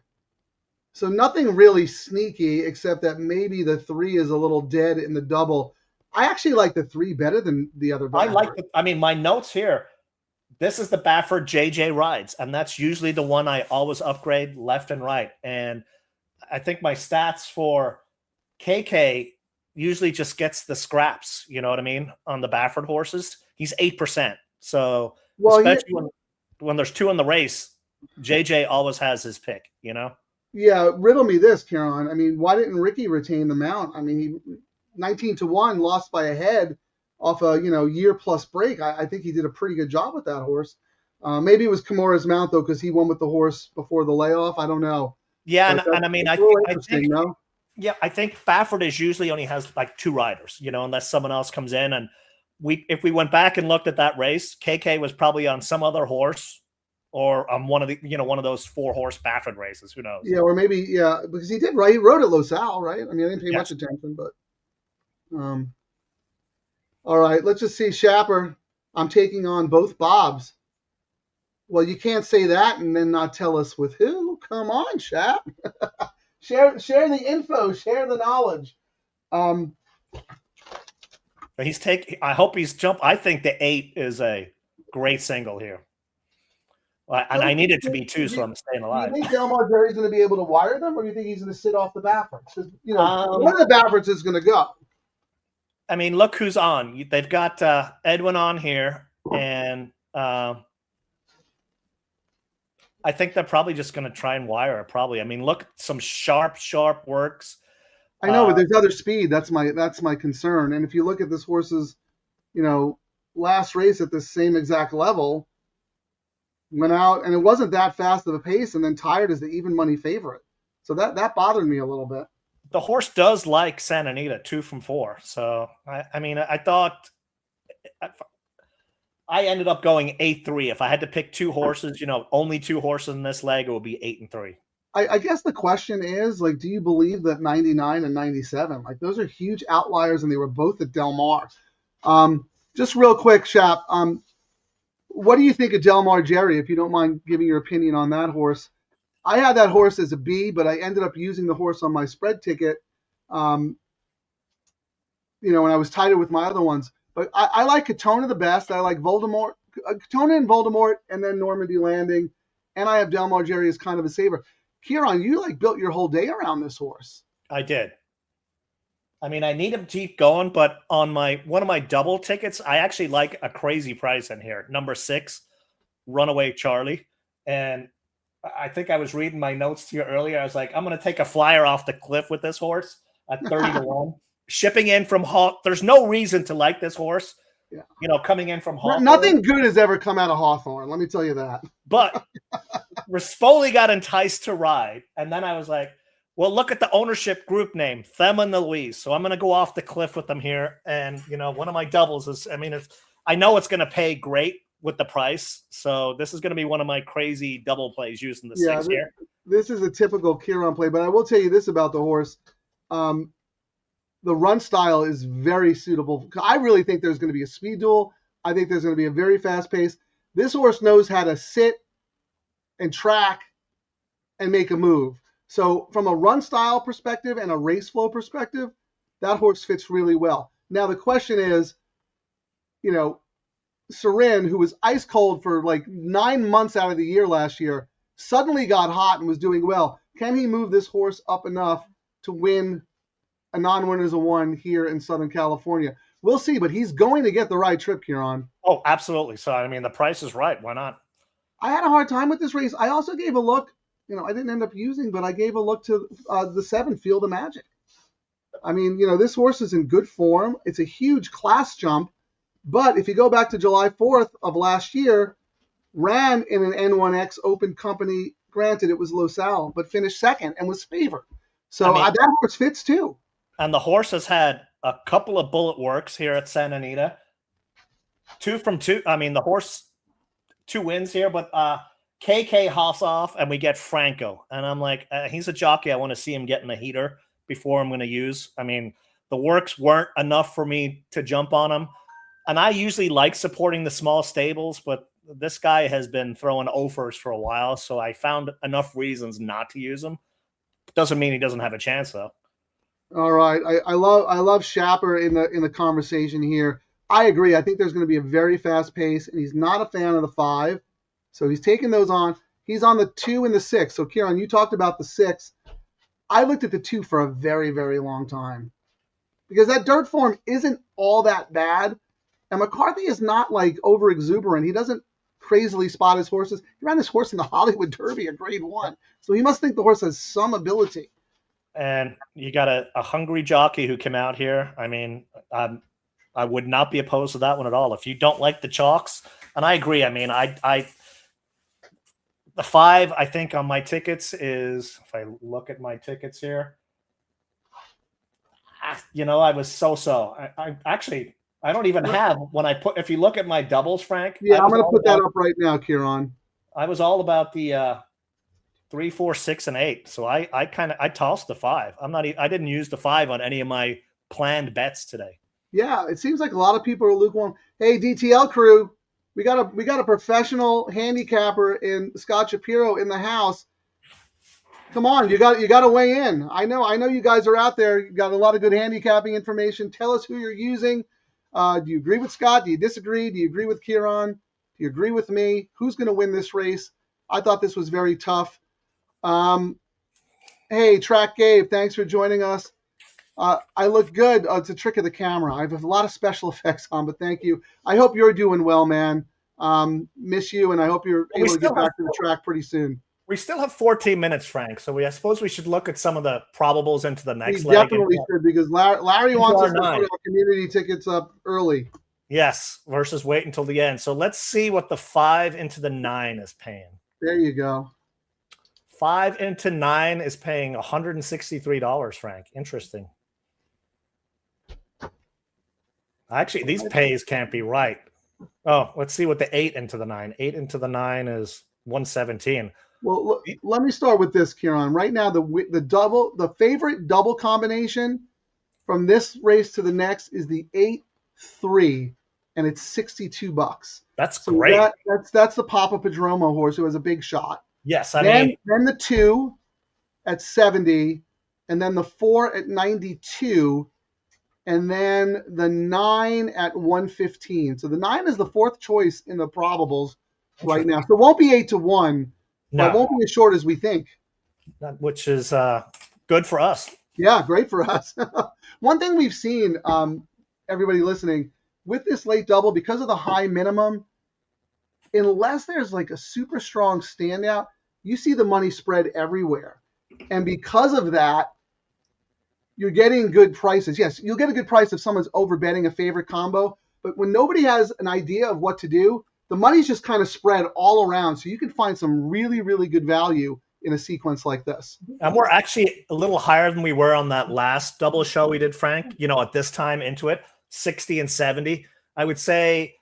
Speaker 4: So nothing really sneaky, except that maybe the 3 is a little dead in the double. I actually like the 3 better than the other.
Speaker 5: I like it. I mean, my notes here. This is the Baffert JJ rides, and that's usually the one I always upgrade left and right. And I think my stats for KK usually just gets the scraps, you know what I mean, on the Baffert horses. He's 8%. So especially when there's 2 in the race, JJ always has his pick, you know?
Speaker 4: Yeah, riddle me this, Ciaran. I mean, why didn't Ricky retain the mount? I mean, he 19-1 lost by a head off a year plus break. I think he did a pretty good job with that horse. Maybe it was Kimura's mount though, because he won with the horse before the layoff. I don't know.
Speaker 5: Yeah, and I mean, I think
Speaker 4: no?
Speaker 5: Yeah, I think Baffert is usually only has like 2 riders, unless someone else comes in. And if we went back and looked at that race, KK was probably on some other horse or on one of the one of those 4-horse Baffert races. Who knows?
Speaker 4: Yeah, or maybe because he did right. He rode at LoSal, right? I mean, I didn't pay much attention, but all right. Let's just see, Shapper. I'm taking on both Bobs. Well, you can't say that and then not tell us with who. Come on, Shap. share the info. Share the knowledge.
Speaker 5: I hope he's jumped. I think the 8 is a great single here. And I need it to be too, so I'm staying alive.
Speaker 4: Do you think Del Mar Jerry's going to be able to wire them, or do you think he's going to sit off the Bafferts? One of the Bafferts is going to go.
Speaker 5: I mean, look who's on. They've got Edwin on here, and I think they're probably just going to try and wire it. Probably. I mean, look, some sharp works.
Speaker 4: I know, but there's other speed. That's my concern. And if you look at this horse's, last race at the same exact level, went out and it wasn't that fast of a pace, and then tired as the even money favorite. So that bothered me a little bit.
Speaker 5: The horse does like Santa Anita 2 from 4. So I mean, I thought I ended up going 8-3. If I had to pick 2 horses, only 2 horses in this leg, it would be 8-3.
Speaker 4: I guess the question is, like, do you believe that 99 and 97, like, those are huge outliers, and they were both at Del Mar? Just real quick, Shap, what do you think of Del Mar Jerry, if you don't mind giving your opinion on that horse? I had that horse as a B, but I ended up using the horse on my spread ticket, when I was tighter with my other ones. But I like Katona the best. I like Voldemort, Katona and Voldemort, and then Normandy Landing. And I have Del Mar Jerry as kind of a saver. Ciaran, you built your whole day around this horse.
Speaker 5: I did. I mean, I need him to keep going, but on one of my double tickets, I actually like a crazy price in here. Number 6, Runaway Charlie. And I think I was reading my notes to you earlier. I was like, I'm going to take a flyer off the cliff with this horse at 30-1. Shipping in from Hawk. There's no reason to like this horse. Yeah. Coming in from Hawthorne.
Speaker 4: Nothing good has ever come out of Hawthorne. Let me tell you that.
Speaker 5: But Rispoli got enticed to ride. And then I was like, well, look at the ownership group name, Thelma and Louise. So I'm going to go off the cliff with them here. And, one of my doubles is, I know it's going to pay great with the price. So this is going to be one of my crazy double plays using the 6 here.
Speaker 4: This is a typical Ciaran play, but I will tell you this about the horse. The run style is very suitable. I really think there's going to be a speed duel. I think there's going to be a very fast pace. This horse knows how to sit and track and make a move. So from a run style perspective and a race flow perspective, that horse fits really well. Now the question is, Ciaran, who was ice cold for like 9 months out of the year last year, suddenly got hot and was doing well. Can he move this horse up enough to win a non-winners of 1 here in Southern California? We'll see, but he's going to get the right trip, Ciaran.
Speaker 5: Oh, absolutely. So, the price is right. Why not?
Speaker 4: I had a hard time with this race. I also gave a look, I didn't end up using, but I gave a look to the 7 Field of Magic. This horse is in good form. It's a huge class jump, but if you go back to July 4th of last year, ran in an N1X open company. Granted, it was Losal, but finished second and was favored. So that horse fits too.
Speaker 5: And the horse has had a couple of bullet works here at Santa Anita. 2 from 2. I mean, the horse 2 wins here, but KK hops off and we get Franco. And I'm like, he's a jockey. I want to see him get in the heater before I'm going to use. I mean, the works weren't enough for me to jump on him. And I usually like supporting the small stables, but this guy has been throwing offers for a while. So I found enough reasons not to use him. Doesn't mean he doesn't have a chance though.
Speaker 4: All right. I love Shapper in the conversation here. I agree. I think there's going to be a very fast pace, and he's not a fan of the 5. So he's taking those on. He's on the 2 and the 6. So Ciaran, you talked about the 6. I looked at the 2 for a very, very long time because that dirt form isn't all that bad. And McCarthy is not like over exuberant. He doesn't crazily spot his horses. He ran this horse in the Hollywood Derby at grade 1. So he must think the horse has some ability.
Speaker 5: And you got a hungry jockey who came out here. I mean, I would not be opposed to that one at all. If you don't like the chalks, and I agree. I mean, the 5, I think on my tickets is, if I look at my tickets here, I was so. I don't even have if you look at my doubles, Frank.
Speaker 4: Yeah, I'm going to put that up right now, Ciaran.
Speaker 5: I was all about the 3, 4, 6, and 8. So I tossed the 5. I didn't use the 5 on any of my planned bets today.
Speaker 4: Yeah, it seems like a lot of people are lukewarm. Hey, DTL Crew, we got a professional handicapper in Scott Shapiro in the house. Come on, you got to weigh in. I know you guys are out there. You got a lot of good handicapping information. Tell us who you're using. Do you agree with Scott? Do you disagree? Do you agree with Ciaran? Do you agree with me? Who's going to win this race? I thought this was very tough. Hey, Track Gabe, thanks for joining us. I look good. It's a trick of the camera. I have a lot of special effects on, but thank you. I hope you're doing well, man. Miss you, and I hope you're able to get back to the track pretty soon.
Speaker 5: We still have 14 minutes, Frank, so I suppose we should look at some of the probables into the next
Speaker 4: leg. Definitely should, because Larry wants us to put our community tickets up early.
Speaker 5: Yes, versus wait until the end. So let's see what the 5 into the 9 is paying.
Speaker 4: There you go.
Speaker 5: 5 into 9 is paying $163, Frank. Interesting. Actually, these pays can't be right. Oh, let's see what the 8 into the 9. 8 into the 9 is 117.
Speaker 4: Well, let me start with this, Ciaran. Right now, the favorite double combination from this race to the next is the 8-3, and it's $62.
Speaker 5: That's great.
Speaker 4: That's the Papa Padromo horse who has a big shot.
Speaker 5: Yes,
Speaker 4: then the 2 at 70, and then the 4 at 92, and then the 9 at 115. So the 9 is the 4th choice in the probables right now. So it won't be 8-1. No. But it won't be as short as we think.
Speaker 5: Which is good for us.
Speaker 4: Yeah, great for us. One thing we've seen, everybody listening, with this late double, because of the high minimum, unless there's like a super strong standout, you see the money spread everywhere. And because of that, you're getting good prices. Yes, you'll get a good price if someone's overbetting a favorite combo. But when nobody has an idea of what to do, the money's just kind of spread all around. So you can find some really, really good value in a sequence like this.
Speaker 5: And we're actually a little higher than we were on that last double show we did, Frank. At this time into it, 60 and 70. I would say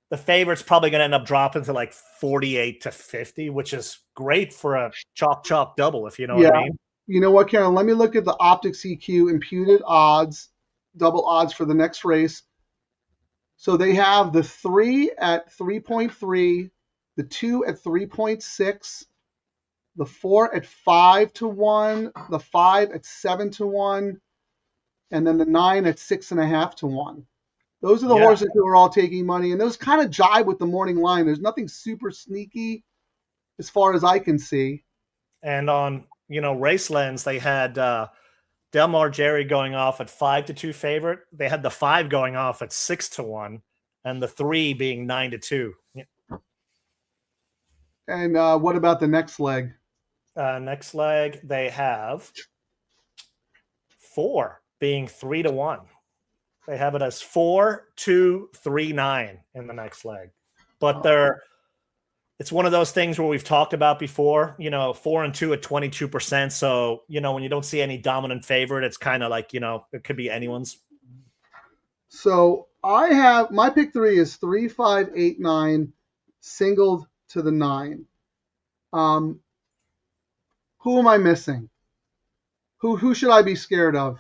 Speaker 5: the favorite's probably going to end up dropping to like 48 to 50, which is great for a chalk double, if you know what I mean.
Speaker 4: You know what, Ciaran? Let me look at the Optics EQ imputed odds, double odds for the next race. So they have the 3 at 3.3, the 2 at 3.6, the 4 at 5-1, the 5 at 7-1, and then the 9 at 6.5-1. Those are the horses who are all taking money, and those kind of jibe with the morning line. There's nothing super sneaky as far as I can see.
Speaker 5: And on Race Lens, they had Del Mar Jerry going off at 5-2 favorite. They had the 5 going off at 6-1, and the 3 being 9-2.
Speaker 4: And what about the next leg?
Speaker 5: Next leg, they have 4 being 3-1. They have it as 4-2-3-9 in the next leg. But it's one of those things where we've talked about before, 4 and 2 at 22%. So, when you don't see any dominant favorite, it's kind of like, it could be anyone's.
Speaker 4: So I have my pick 3 is 3, 5, 8, 9, singled to the 9. Who am I missing? Who should I be scared of?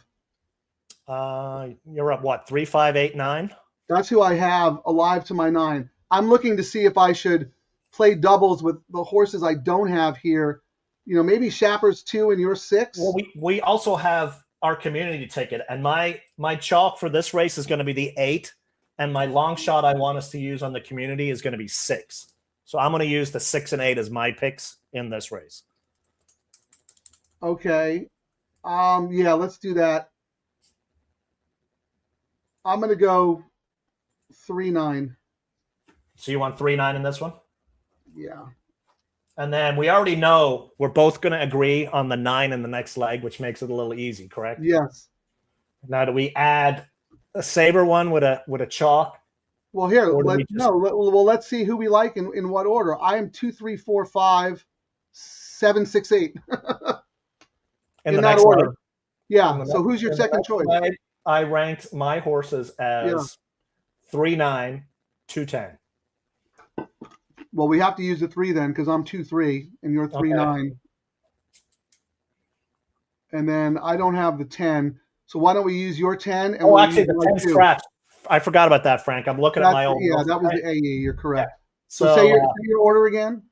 Speaker 5: You're up what, 3, 5, 8, 9?
Speaker 4: That's who I have alive to my 9. I'm looking to see if I should play doubles with the horses I don't have here. Maybe Shapper's 2 and your 6.
Speaker 5: Well, we also have our community ticket, and my chalk for this race is going to be the 8, and my long shot I want us to use on the community is going to be 6. So I'm going to use the 6 and 8 as my picks in this race.
Speaker 4: Okay. Yeah, let's do that. I'm going to go 3, 9.
Speaker 5: So you want 3, 9 in this one?
Speaker 4: Yeah.
Speaker 5: And then we already know we're both going to agree on the 9 in the next leg, which makes it a little easy, correct?
Speaker 4: Yes.
Speaker 5: Now, do we add a saber one with a chalk?
Speaker 4: Well, here, let's see who we like in what order. I am 2, 3, 4, 5, 7, 6, 8. in that order. Leg. Yeah. So who's your second choice?
Speaker 5: Leg, I ranked my horses as 3, 9, 2, 10.
Speaker 4: Well, we have to use the 3 then, because I'm 2, 3 and you're 3, 9. And then I don't have the 10. So why don't we use your 10? And
Speaker 5: actually, the 10 scratch. I forgot about that, Frank. I'm looking at my old.
Speaker 4: Yeah, that was the AE. You're correct. Yeah.
Speaker 5: So
Speaker 4: say your order again.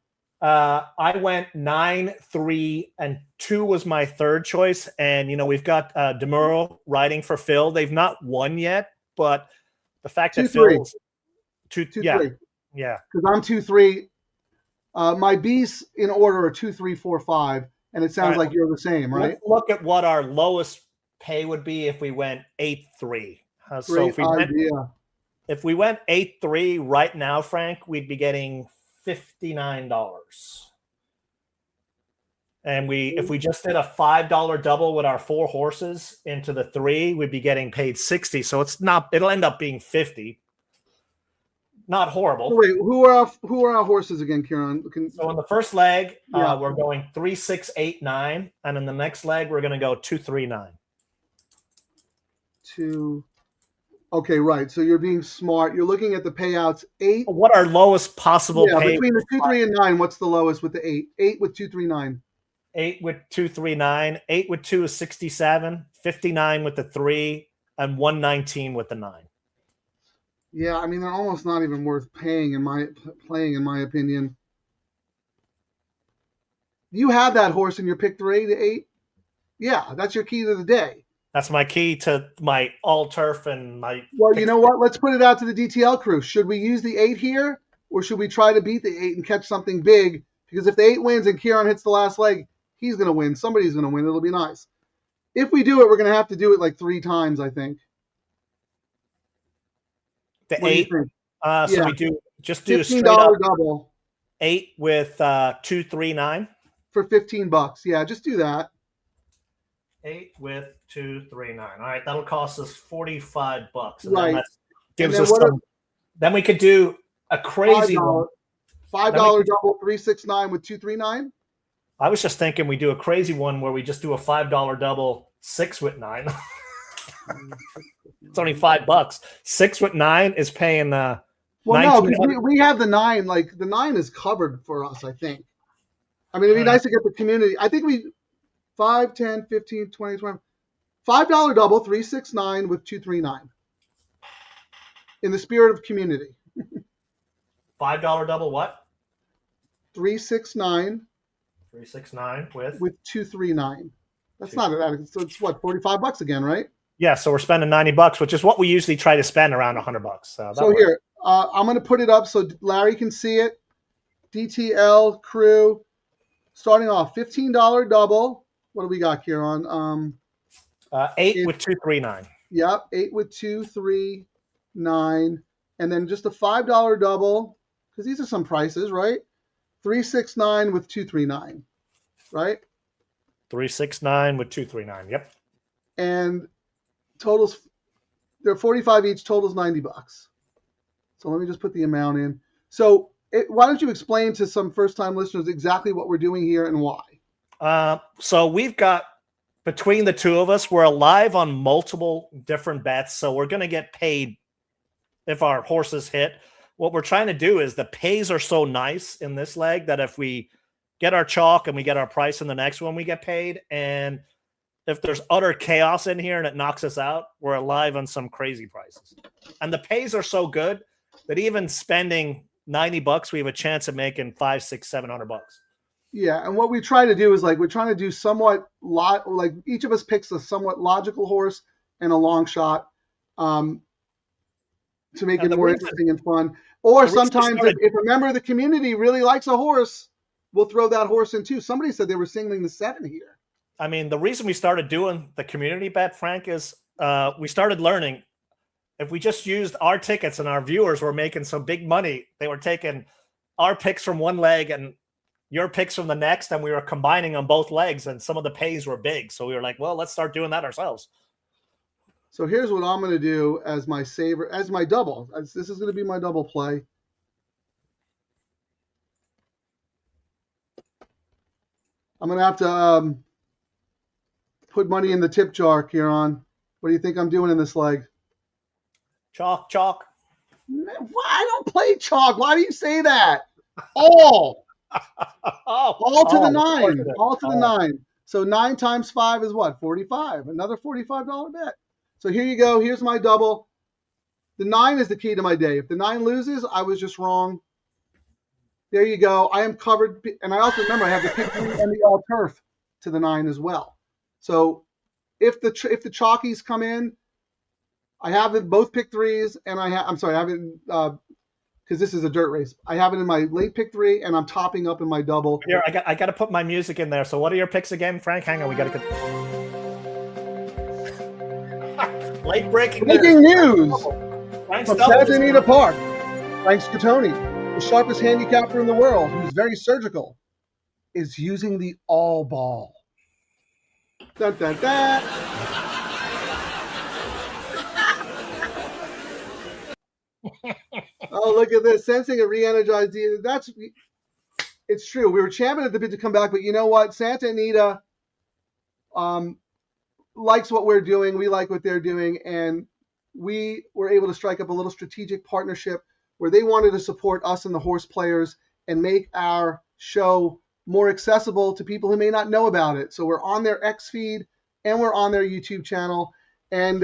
Speaker 5: I went 9, 3, and 2 was my third choice. And, we've got DeMuro riding for Phil. They've not won yet, but the fact that Phil's 2, 3. Yeah.
Speaker 4: Because I'm 2, 3. My B's in order are 2, 3, 4, 5. And it sounds like you're the same, right?
Speaker 5: Let's look at what our lowest pay would be if we went 8, 3. So if we went 8, 3 right now, Frank, we'd be getting $59. And if we just did a $5 double with our 4 horses into the 3, we'd be getting paid 60. So it'll end up being 50. Not horrible.
Speaker 4: So wait, who are our horses again, Ciaran?
Speaker 5: So in the first leg, we're going 3, 6, 8, 9, and in the next leg we're going to go 2, 3, 9.
Speaker 4: 2. Okay, right. So you're being smart. You're looking at the payouts. 8.
Speaker 5: What our lowest possible pay?
Speaker 4: Between the 2, 3, and 9. What's the lowest with the 8? 8 with 2, 3, 9.
Speaker 5: 8 with 2, 3, 9. 8 with 2 is 67. 59 with the 3, and 119 with the 9.
Speaker 4: Yeah, I mean they're almost not even worth playing in my opinion. You have that horse in your pick 3, the 8. Yeah, that's your key to the day.
Speaker 5: That's my key to my all turf and my.
Speaker 4: Well, you know what? Let's put it out to the DTL crew. Should we use the 8 here, or should we try to beat the 8 and catch something big? Because if the 8 wins and Ciaran hits the last leg, he's going to win. Somebody's going to win. It'll be nice. If we do it, we're going to have to do it like 3 times, I think.
Speaker 5: The 8. So we do a straight up
Speaker 4: double.
Speaker 5: 8 with 2, 3, 9
Speaker 4: for $15. Yeah, just do that.
Speaker 5: 8 with 2, 3, 9. All right, that'll cost us $45.
Speaker 4: Right.
Speaker 5: That gives us some. Then we could do a crazy one.
Speaker 4: $5 double 3, 6, 9 with 2, 3, 9.
Speaker 5: I was just thinking we do a crazy one where we just do a $5 double 6 with 9. It's only $5. 6 with 9 is paying. Well,
Speaker 4: no, because we have the 9. Like the 9 is covered for us. I think. I mean, it'd be nice to get the community. I think we 5, 10, 15, 20, 20. $5 double 3, 6, 9 with 2, 3, 9. In the spirit of community.
Speaker 5: $5 double what?
Speaker 4: 3, 6, 9.
Speaker 5: 3, 6, 9
Speaker 4: with 2, 3, 9. That's not that. So it's what, $45 again, right?
Speaker 5: Yeah, so we're spending $90, which is what we usually try to spend around $100. So
Speaker 4: here, I'm going to put it up so Larry can see it. DTL Crew, starting off $15 double. What do we got here on?
Speaker 5: 8 with 2, 3, 9.
Speaker 4: Yep, 8 with 2, 3, 9, and then just a $5 double because these are some prices, right? 3, 6, 9 with 2, 3, 9, right?
Speaker 5: 3, 6, 9 with 2, 3, 9. Yep.
Speaker 4: And totals, they're 45 each. Totals $90. So let me just put the amount in. So why don't you explain to some first-time listeners exactly what we're doing here and why?
Speaker 5: So we've got, between the two of us, we're live on multiple different bets. So we're going to get paid if our horses hit. What we're trying to do is the pays are so nice in this leg that if we get our chalk and we get our price in the next one, we get paid. And if there's utter chaos in here and it knocks us out, we're alive on some crazy prices. And the pays are so good that even spending $90, we have a chance of making $500, $600, $700.
Speaker 4: Yeah, and what we try to do is we're trying to do somewhat each of us picks a somewhat logical horse and a long shot to make it more interesting and fun. Or sometimes if a member of the community really likes a horse, we'll throw that horse in too. Somebody said they were singling the 7 here.
Speaker 5: I mean, the reason we started doing the community bet, Frank, is we started learning if we just used our tickets and our viewers were making some big money. They were taking our picks from one leg and your picks from the next, and we were combining on both legs, and some of the pays were big. So we were like, well, let's start doing that ourselves.
Speaker 4: So here's what I'm going to do as my saver, as my double. This is going to be my double play. I'm going to have to put money in the tip jar, Ciaran. What do you think I'm doing in this leg?
Speaker 5: Chalk, chalk.
Speaker 4: I don't play chalk. Why do you say that? All. All to the 9. All to the 9. So 9 times 5 is what? 45. Another $45 bet. So here you go. Here's my double. The 9 is the key to my day. If the 9 loses, I was just wrong. There you go. I am covered. And I also remember I have the pick and the all turf to the 9 as well. So if the chalkies come in, I have it both pick 3s, and I have it because this is a dirt race. I have it in my late pick 3, and I'm topping up in my double.
Speaker 5: Here, I got to put my music in there. So what are your picks again, Frank? Hang on, we got to get late breaking
Speaker 4: news
Speaker 5: Frank's
Speaker 4: from Santa Anita Park. Frank Scatoni, the sharpest handicapper in the world, who's very surgical, is using the all ball. Dun, dun, dun. Oh, look at this. Sensing a re-energized. It's true. We were champing at the bit to come back, but you know what? Santa Anita likes what we're doing. We like what they're doing. And we were able to strike up a little strategic partnership where they wanted to support us and the horse players and make our show more accessible to people who may not know about it. So we're on their X feed and we're on their YouTube channel. And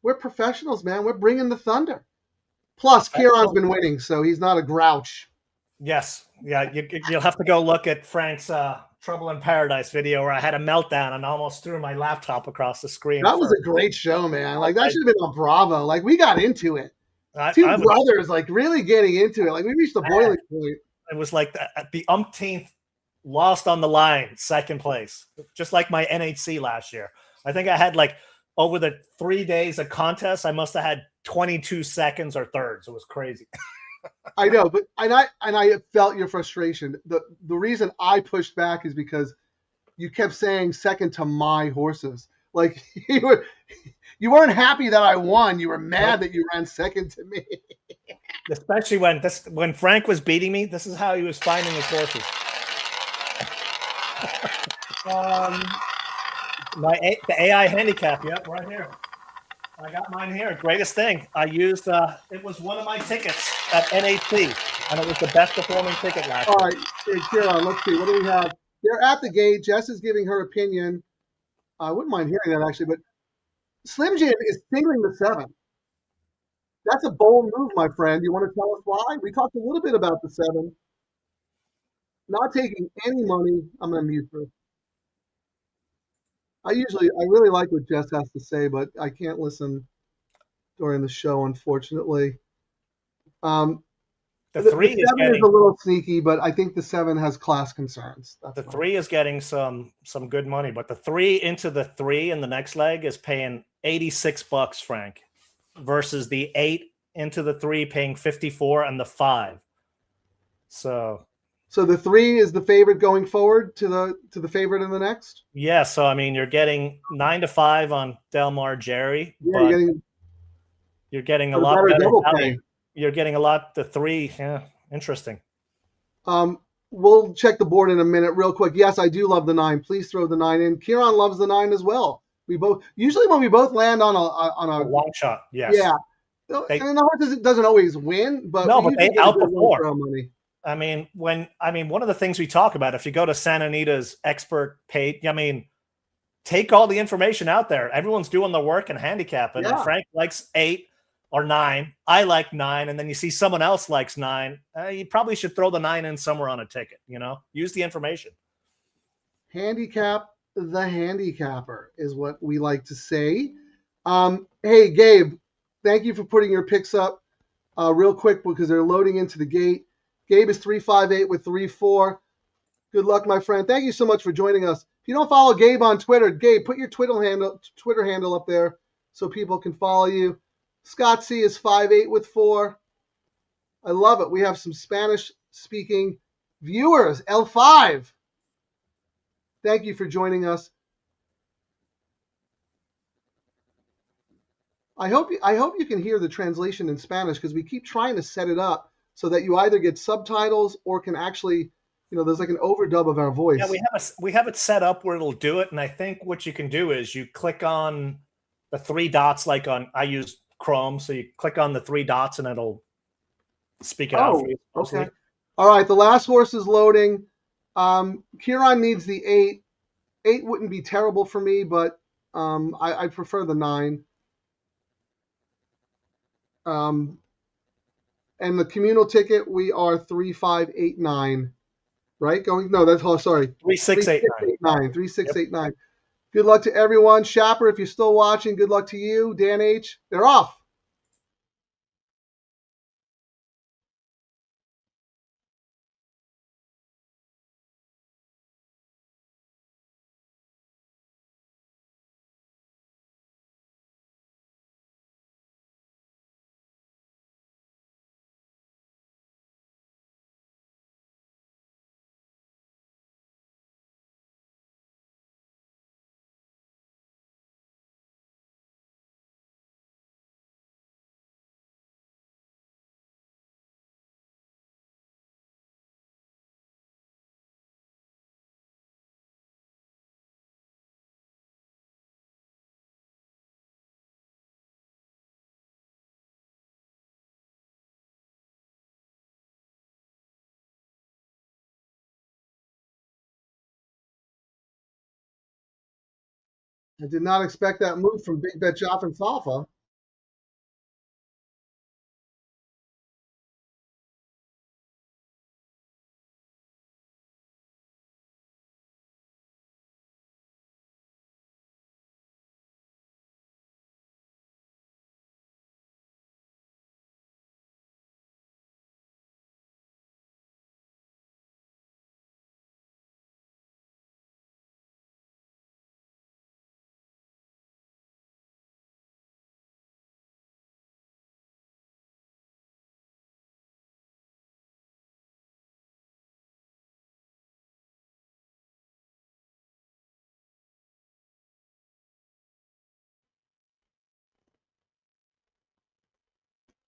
Speaker 4: we're professionals, man. We're bringing the thunder. Plus, Ciaran's been winning, so he's not a grouch.
Speaker 5: Yes. Yeah, you'll have to go look at Frank's Trouble in Paradise video where I had a meltdown and almost threw my laptop across the screen.
Speaker 4: That was a great show, man. Like, that should have been on Bravo. Like, we got into it. Two brothers, like, really getting into it. Like, we reached the boiling point.
Speaker 5: It was like the umpteenth lost on the line, second place. Just like my NHC last year. I think I had, like, over the 3 days of contest, I must have had 22 seconds or thirds. It was crazy.
Speaker 4: I know, but I felt your frustration. The reason I pushed back is because you kept saying second to my horses. Like you weren't happy that I won. You were mad that you ran second to me.
Speaker 5: Especially when Frank was beating me. This is how he was finding his horses. The AI handicap, yep, right here. I got mine here. Greatest thing. I used it was one of my tickets at NHC, and it was the best performing ticket last year.
Speaker 4: All right, Ciaran, let's see. What do we have? They're at the gate. Jess is giving her opinion. I wouldn't mind hearing that actually, but Slim Jim is singling the 7. That's a bold move, my friend. You want to tell us why? We talked a little bit about the 7. Not taking any money. I'm going to mute her. I really like what Jess has to say, but I can't listen during the show, unfortunately.
Speaker 5: The 3
Speaker 4: is a little sneaky, but I think the 7 has class concerns.
Speaker 5: The 3 is getting some good money, but the 3 into the 3 in the next leg is paying $86, Frank, versus the 8 into the 3 paying 54 and the 5.
Speaker 4: So the 3 is the favorite going forward to the favorite in the next?
Speaker 5: Yeah, so I mean you're getting 9-5 on Del Mar Jerry,
Speaker 4: yeah,
Speaker 5: but you're getting a lot better value. You're getting a lot. The 3, yeah, interesting.
Speaker 4: We'll check the board in a minute, real quick. Yes, I do love the 9. Please throw the 9 in. Ciaran loves the 9 as well. We both usually when we both land on
Speaker 5: A long shot. Yes.
Speaker 4: Yeah. And the horse doesn't always win, but
Speaker 5: no, but they outperform.
Speaker 4: Money.
Speaker 5: I mean, one of the things we talk about, if you go to Santa Anita's expert page, I mean, take all the information out there. Everyone's doing the work and handicapping.
Speaker 4: Yeah.
Speaker 5: And Frank likes 8 or 9. I like 9. And then you see someone else likes 9. You probably should throw the 9 in somewhere on a ticket, use the information.
Speaker 4: Handicap the handicapper is what we like to say. Hey, Gabe, thank you for putting your picks up real quick because they're loading into the gate. Gabe is 358 with 3-4. Good luck, my friend. Thank you so much for joining us. If you don't follow Gabe on Twitter, Gabe, put your Twitter handle up there so people can follow you. Scott C is 5'8" with 4. I love it. We have some Spanish-speaking viewers. L5. Thank you for joining us. I hope you can hear the translation in Spanish because we keep trying to set it up so that you either get subtitles or can actually, there's like an overdub of our voice.
Speaker 5: Yeah, we have it set up where it'll do it, and I think what you can do is you click on the 3 dots, like I use Chrome, so you click on the 3 dots and it'll speak it out for you.
Speaker 4: Okay. All right, the last horse is loading. Ciaran needs the 8. 8 wouldn't be terrible for me, but I prefer the 9. And the communal ticket, we are 3589, right? Sorry.
Speaker 5: 3689.
Speaker 4: 3689. Good luck to everyone. Shapper, if you're still watching, good luck to you. Dan H, they're off. I did not expect that move from Big Bet Joff and Safa.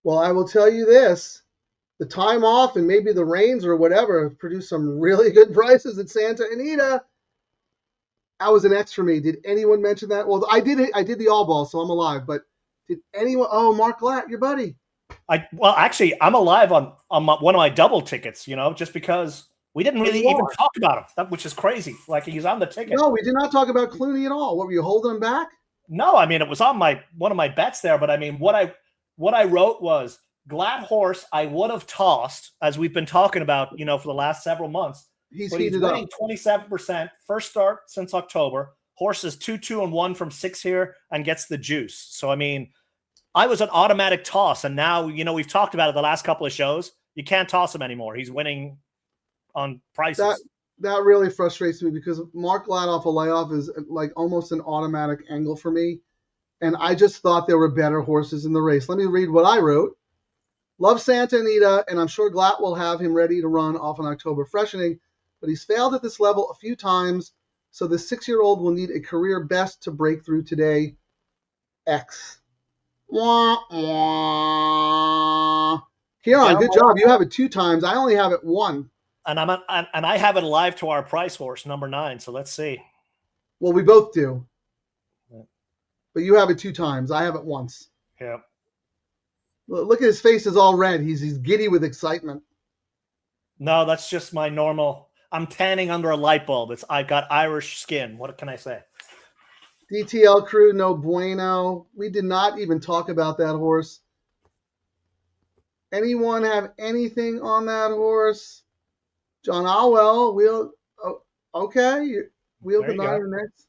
Speaker 4: Well, I will tell you this. The time off and maybe the rains or whatever have produced some really good prices at Santa Anita. That was an X for me. Did anyone mention that? Well, I did the all ball, so I'm alive. But did anyone? Oh, Mark Glatt, your buddy.
Speaker 5: Actually, I'm alive on one of my double tickets. Just because we didn't really even talk about him, which is crazy. Like, he's on the ticket.
Speaker 4: No, we did not talk about Clooney at all. What, were you holding him back?
Speaker 5: No, I mean, it was on one of my bets there. But I mean, what I wrote was Glatt horse I would have tossed, as we've been talking about, for the last several months. He's winning 27%. First start since October. Horse is 2-2-1 from 6 here and gets the juice. So, I mean, I was an automatic toss. And now, we've talked about it the last couple of shows. You can't toss him anymore. He's winning on prices.
Speaker 4: That really frustrates me because Mark Glatt off a layoff is like almost an automatic angle for me. And I just thought there were better horses in the race. Let me read what I wrote. Love Santa Anita, and I'm sure Glatt will have him ready to run off an October freshening. But he's failed at this level a few times, so the 6-year-old will need a career best to break through today. X. Wah, wah. Ciaran, good job. You have it 2 times. I only have it 1.
Speaker 5: And I have it live to our price horse, number 9. So let's see.
Speaker 4: Well, we both do. But you have it 2 times. I have it once.
Speaker 5: Yeah.
Speaker 4: Look at his face is all red. He's giddy with excitement.
Speaker 5: No, that's just my normal. I'm tanning under a light bulb. I've got Irish skin. What can I say?
Speaker 4: DTL Crew, no bueno. We did not even talk about that horse. Anyone have anything on that horse? John Alwell, okay. Wheel the 9 next.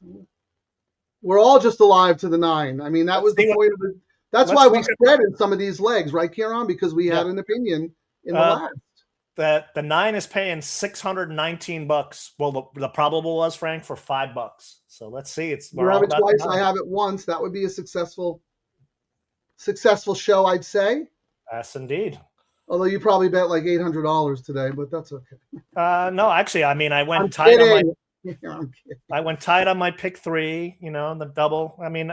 Speaker 4: We're all just alive to the 9. I mean, that was the point of it. That's why we spread in some of these legs, right, Ciaran? Because we had an opinion in the last.
Speaker 5: The 9 is paying $619. Well, the probable was, Frank, for $5. So let's see.
Speaker 4: You have it twice. I have it once. That would be a successful show, I'd say.
Speaker 5: Yes, indeed.
Speaker 4: Although you probably bet like $800 today, but that's okay.
Speaker 5: No, actually, I mean, I went tight on my pick 3. The double. I mean,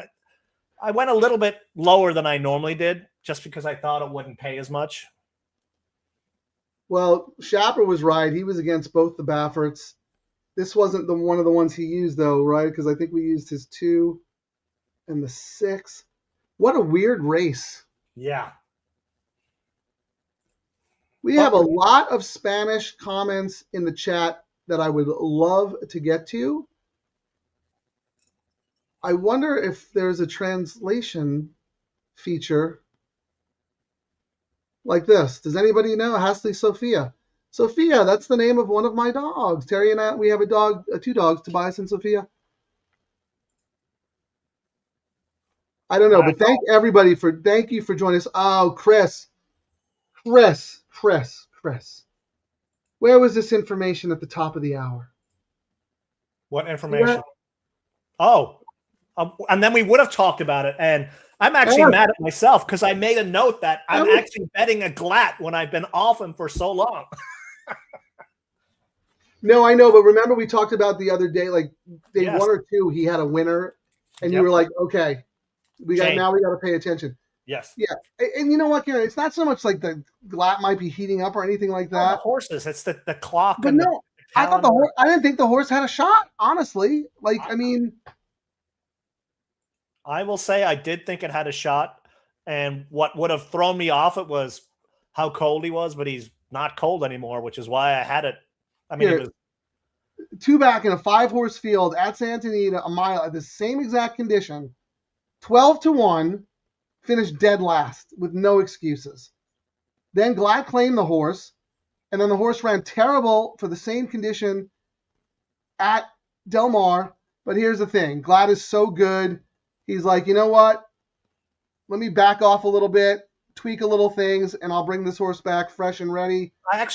Speaker 5: I went a little bit lower than I normally did, just because I thought it wouldn't pay as much.
Speaker 4: Well, Shapper was right. He was against both the Bafferts. This wasn't one of the ones he used, though, right? Because I think we used his 2 and the 6. What a weird race.
Speaker 5: Yeah.
Speaker 4: We have a lot of Spanish comments in the chat that I would love to get to. I wonder if there's a translation feature like this. Does anybody know? Hasley Sophia. Sophia, that's the name of one of my dogs. Terry and I, we have a dog, 2 dogs, Tobias and Sophia. I don't know, but thank you for joining us. Oh, Chris. Where was this information at the top of the hour?
Speaker 5: What information? Oh, and then we would have talked about it. And I'm actually mad at myself because I made a note that I'm actually betting a Glatt when I've been off him for so long.
Speaker 4: No, I know, but remember we talked about the other day, like day 1 or 2, he had a winner, and you were like, okay, now we got to pay attention.
Speaker 5: Yes.
Speaker 4: Yeah, and you know what, Ciaran? It's not so much like the Glatt might be heating up or anything like that.
Speaker 5: The horses, it's the clock.
Speaker 4: But no, I thought I didn't think the horse had a shot. Honestly, I mean,
Speaker 5: I will say I did think it had a shot, and what would have thrown me off it was how cold he was, but he's not cold anymore, which is why I had it. I mean, it was
Speaker 4: 2 back in a 5-horse field at Santa Anita, a mile at the same exact condition, 12-1. Finished dead last with no excuses. Then Glatt claimed the horse, and then the horse ran terrible for the same condition at Del Mar. But here's the thing. Glatt is so good. He's like, you know what? Let me back off a little bit, tweak a little things, and I'll bring this horse back fresh and ready.
Speaker 5: I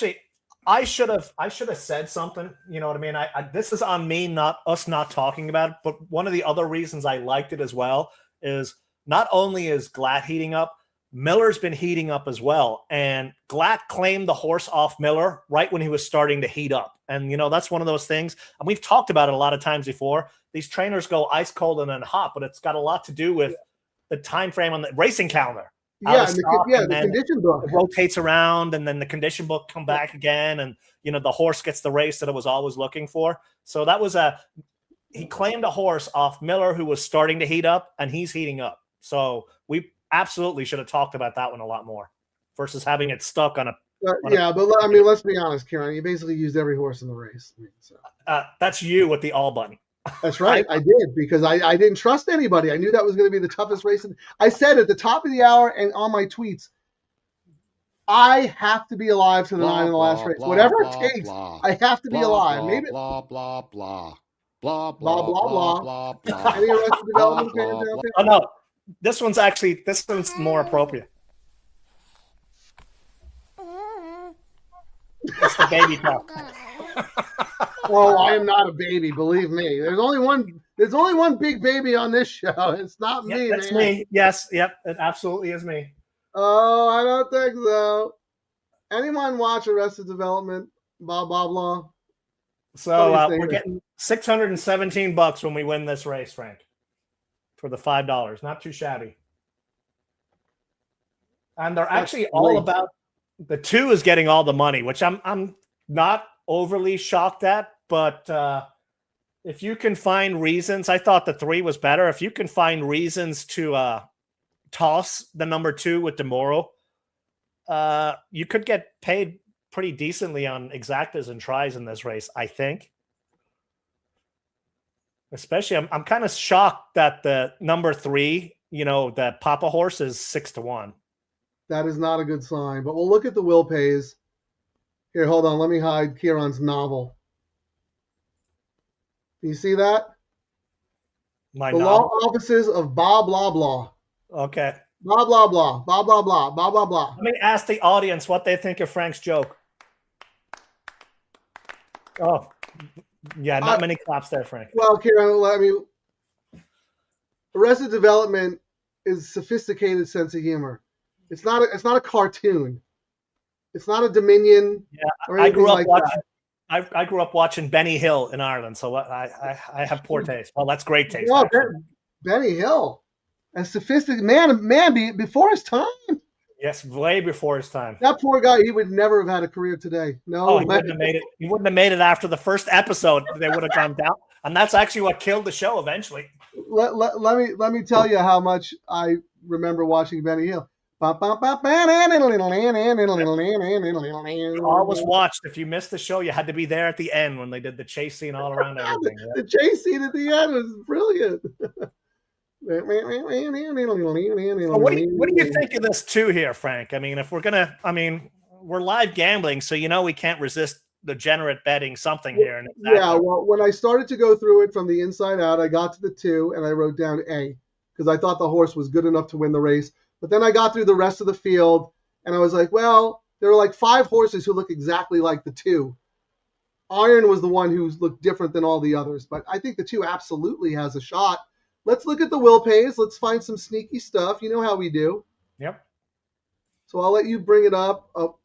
Speaker 5: should have said something. You know what I mean? This is on me, not us not talking about it. But one of the other reasons I liked it as well is not only is Glatt heating up, Miller's been heating up as well. And Glatt claimed the horse off Miller right when he was starting to heat up. And, that's one of those things. And we've talked about it a lot of times before. These trainers go ice cold and then hot, but it's got a lot to do with the time frame on the racing calendar.
Speaker 4: The condition book.
Speaker 5: It rotates around, and then the condition book come back again. And, the horse gets the race that it was always looking for. So that was he claimed a horse off Miller who was starting to heat up, and he's heating up. So we absolutely should have talked about that one a lot more versus having it stuck on a.
Speaker 4: But I mean, let's be honest, Ciaran. You basically used every horse in the race.
Speaker 5: That's you with the all button.
Speaker 4: That's right. I did because I didn't trust anybody. I knew that was going to be the toughest race. I said at the top of the hour and on my tweets, I have to be alive to the 9 in the last race. Whatever it takes, I have to be alive. Maybe
Speaker 2: blah blah blah
Speaker 4: blah blah blah blah. Any Arrested Development fans out there?
Speaker 5: Oh no. This one's more appropriate. It's the baby talk.
Speaker 4: Oh, I am not a baby, believe me. There's only one big baby on this show. It's not me,
Speaker 5: that's
Speaker 4: man.
Speaker 5: me. Yes, yep, it absolutely is me.
Speaker 4: Oh, I don't think so. Anyone watch Arrested Development? Blah blah blah.
Speaker 5: So we're getting $617 when we win this race, Frank. For the $5, not too shabby. And they're actually all about The 2 is getting all the money, which I'm not overly shocked at, but if you can find reasons, I thought the 3 was better. If you can find reasons to toss the number 2 with DeMoro, you could get paid pretty decently on exactas and tries in this race, I think. Especially, I'm kind of shocked that the number 3, the Papa horse is 6-1.
Speaker 4: That is not a good sign. But we'll look at the will pays. Here, hold on. Let me hide Ciaran's novel. Do you see that?
Speaker 5: The
Speaker 4: law offices of blah, blah, blah.
Speaker 5: Okay.
Speaker 4: Blah, blah, blah. Blah, blah, blah. Blah, blah, blah.
Speaker 5: Let me ask the audience what they think of Frank's joke. Oh, yeah, not many claps there, Frank.
Speaker 4: Well, Ciaran, Arrested Development is sophisticated sense of humor. It's not a cartoon. It's not a Dominion.
Speaker 5: Yeah, I grew up watching Benny Hill in Ireland, so I have poor taste. Well, that's great taste.
Speaker 4: No, Benny Hill, a sophisticated man before his time.
Speaker 5: Yes, way before his time.
Speaker 4: That poor guy, he would never have had a career today. No,
Speaker 5: he wouldn't have made it. He wouldn't have made it after the first episode. They would have gone down, and that's actually what killed the show eventually.
Speaker 4: Let me tell you how much I remember watching Benny Hill.
Speaker 5: Always watched. If you missed the show, you had to be there at the end when they did the chase scene all around everything.
Speaker 4: The chase scene at the end was brilliant.
Speaker 5: So what do you think of this too here, Frank? I mean, if we're live gambling, so we can't resist degenerate betting something here. And
Speaker 4: yeah, well, when I started to go through it from the inside out, I got to the 2 and I wrote down A because I thought the horse was good enough to win the race. But then I got through the rest of the field and I was like, well, there are like 5 horses who look exactly like the 2. Iron was the one who looked different than all the others, but I think the 2 absolutely has a shot. Let's look at the will pays. Let's find some sneaky stuff. You know how we do.
Speaker 5: Yep.
Speaker 4: So I'll let you bring it up.
Speaker 5: All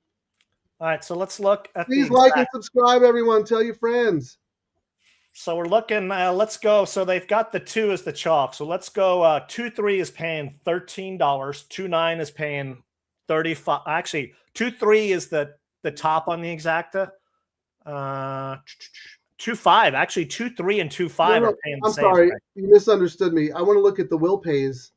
Speaker 5: right, so let's look at
Speaker 4: Please like and subscribe, everyone. Tell your friends.
Speaker 5: So we're looking, let's go. So they've got the 2 as the chalk. So let's go. 2-3 is paying $13. 2-9 is paying $35. Actually, 2-3 is the top on the exacta. 2-5. Actually, 2-3 and 2-5 are paying the same. I'm sorry,
Speaker 4: you misunderstood me. I want to look at the will pays.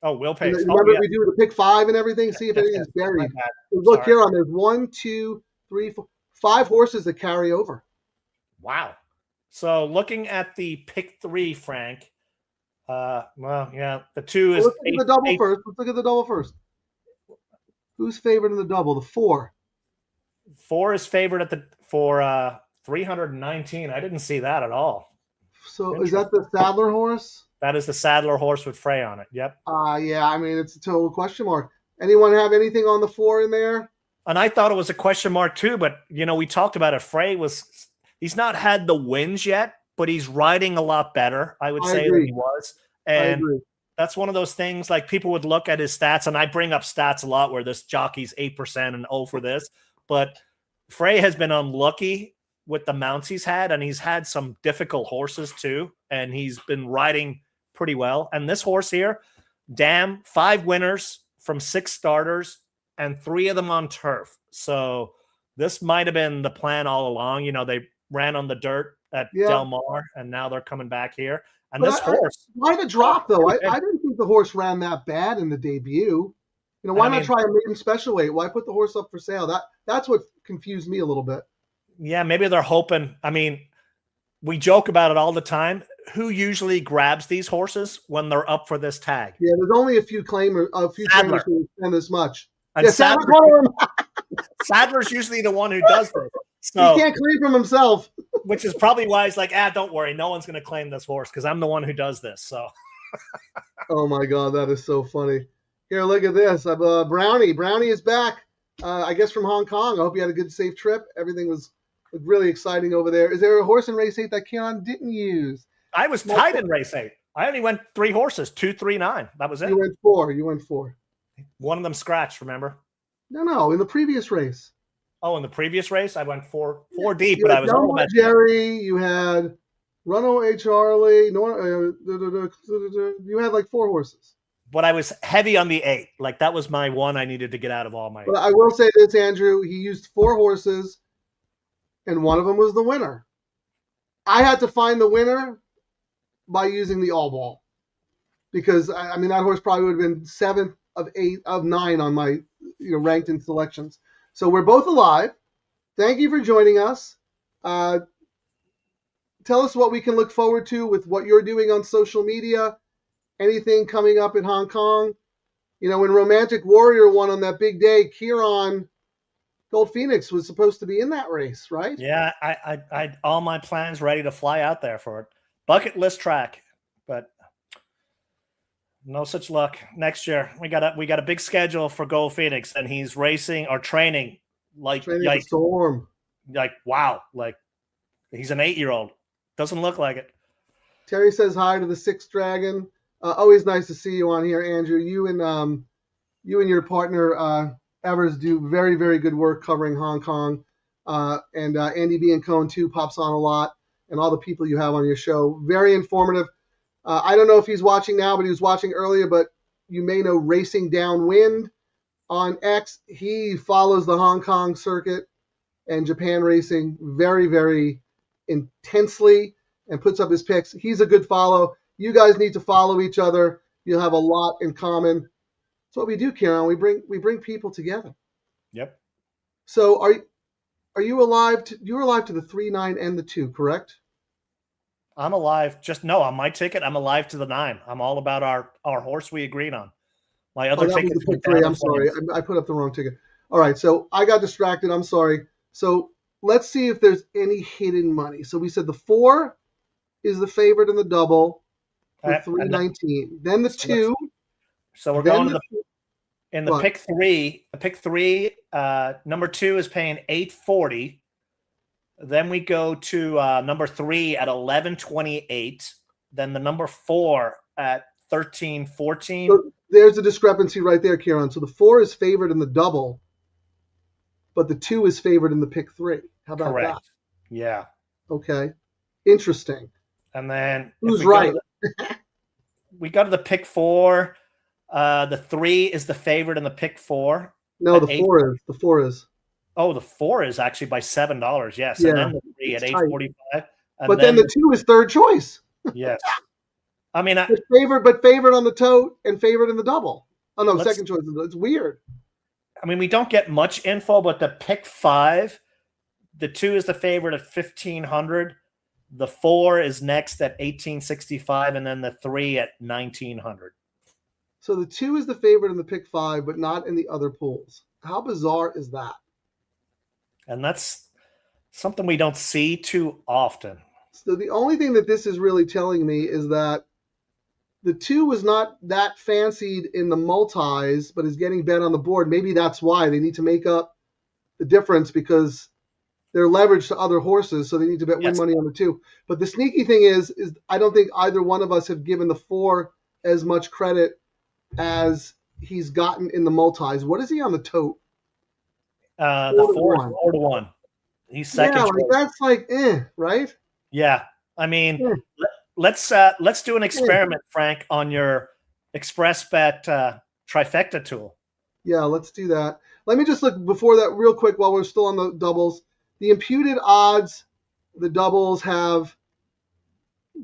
Speaker 5: Oh, will pays.
Speaker 4: Remember we do the pick 5 and everything? See if anything's buried. Look, here on there's 1, 2, 3, 4, 5 horses that carry over.
Speaker 5: Wow. So looking at the pick 3, Frank. Well, yeah, the 2 is.
Speaker 4: Let's look at the double first. Let's look at the double first. Who's favored in the double? The 4.
Speaker 5: 4 is favored for 319. I didn't see that at all.
Speaker 4: So is that the Sadler horse?
Speaker 5: That is the Sadler horse with Frey on it. Yep.
Speaker 4: Yeah, I mean, it's a total question mark. Anyone have anything on the 4 in there?
Speaker 5: And I thought it was a question mark too, but we talked about it. Frey he's not had the wins yet, but he's riding a lot better, I would say, than he was. And that's one of those things, like people would look at his stats, and I bring up stats a lot where this jockey's 8% and 0 for this, but Frey has been unlucky with the mounts he's had, and he's had some difficult horses too, and he's been riding pretty well. And this horse here, 5 winners from 6 starters, and 3 of them on turf. So this might have been the plan all along. They ran on the dirt at Del Mar, and now they're coming back here. And but this horse,
Speaker 4: why the drop though? I didn't think the horse ran that bad in the debut. Why not try a maiden special weight? Why put the horse up for sale? That's what confused me a little bit.
Speaker 5: Yeah, maybe they're hoping. We joke about it all the time. Who usually grabs these horses when they're up for this tag?
Speaker 4: Yeah, there's only a few trainers who spend this much.
Speaker 5: And Sadler's usually the one who does this.
Speaker 4: So, he can't claim from himself.
Speaker 5: Which is probably why he's like, don't worry, no one's going to claim this horse because I'm the one who does this. So.
Speaker 4: Oh my God, that is so funny. Here, look at this. Brownie. Brownie is back. I guess from Hong Kong. I hope you had a good, safe trip. Everything was really exciting over there. Is there a horse in race 8 that Ciaran didn't use?
Speaker 5: I was tied in race 8. I only went 3 horses, 2, 3, 9. That was it.
Speaker 4: You went 4.
Speaker 5: One of them scratched, remember?
Speaker 4: No, in the previous race.
Speaker 5: Oh, in the previous race, I went 4 deep,
Speaker 4: but I was all Jerry. You had Runaway Charlie. You had like 4 horses.
Speaker 5: but I was heavy on the 8. Like that was my one I needed to get out of all my.
Speaker 4: But I will say this, Andrew. He used 4 horses, and one of them was the winner. I had to find the winner by using the all ball, because I mean that horse probably would have been 7th of 8 of 9 on my ranked in selections. So we're both alive. Thank you for joining us. Tell us what we can look forward to with what you're doing on social media. Anything coming up in Hong Kong? When Romantic Warrior won on that big day, Ciaran Gold Phoenix was supposed to be in that race, right?
Speaker 5: Yeah, I all my plans ready to fly out there for it. Bucket list track, but no such luck. Next year we got a big schedule for Gold Phoenix, and he's racing or training like
Speaker 4: the storm.
Speaker 5: Like wow, like he's an 8-year-old. Doesn't look like it.
Speaker 4: Terry says hi to the 6th Dragon. Always nice to see you on here, Andrew. You and your partner Evers do very, very good work covering Hong Kong. And Andy B. and Cohen too pops on a lot, and all the people you have on your show. Very informative. I don't know if he's watching now, but he was watching earlier. But you may know Racing Downwind on X. He follows the Hong Kong circuit and Japan racing very, very intensely and puts up his picks. He's a good follow. You guys need to follow each other. You'll have a lot in common. That's what we do, Ciaran. We bring people together.
Speaker 5: Yep.
Speaker 4: So are you alive? You're alive to the 3, 9, and the 2, correct?
Speaker 5: I'm alive. On my ticket, I'm alive to the 9. I'm all about our horse we agreed on. My other ticket
Speaker 4: was the pick 3. I'm sorry. I put up the wrong ticket. All right, so I got distracted. I'm sorry. So let's see if there's any hidden money. So we said the 4 is the favorite in the double for 319. Then the 2.
Speaker 5: So we're going to the pick 3. The pick 3, number 2 is paying $840. Then we go to number 3 at $1128. Then the number 4 at $1314.
Speaker 4: So there's a discrepancy right there, Ciaran. So the 4 is favored in the double, but the 2 is favored in the pick 3. How about that?
Speaker 5: Yeah.
Speaker 4: Okay. Interesting.
Speaker 5: And then
Speaker 4: who's right?
Speaker 5: We go to the pick 4. The 3 is the favorite in the pick 4.
Speaker 4: No, the 4 is. The 4 is.
Speaker 5: Oh, the 4 is actually by $7. Yes.
Speaker 4: Yeah,
Speaker 5: and then the 3 at $845.
Speaker 4: But then the 2 is third choice.
Speaker 5: Yes. I mean,
Speaker 4: favorite on the tote and favorite in the double. Oh no, second choice. It's weird.
Speaker 5: I mean, we don't get much info, but the pick 5, the 2 is the favorite at $1,500. The 4 is next at $1,865, and then the 3 at $1,900.
Speaker 4: So the 2 is the favorite in the pick 5, but not in the other pools. How bizarre is that?
Speaker 5: And that's something we don't see too often.
Speaker 4: So the only thing that this is really telling me is that the 2 was not that fancied in the multis, but is getting bet on the board. Maybe that's why they need to make up the difference, because they're leveraged to other horses, so they need to bet win money on the 2. But the sneaky thing is I don't think either one of us have given the 4 as much credit as he's gotten in the multis. What is he on the tote?
Speaker 5: The 4 is 4-1. He's second.
Speaker 4: Yeah, that's like right?
Speaker 5: Yeah, I mean, let's do an experiment, Frank, on your Express Bet trifecta tool.
Speaker 4: Yeah, let's do that. Let me just look before that real quick while we're still on the doubles. The imputed odds, the doubles have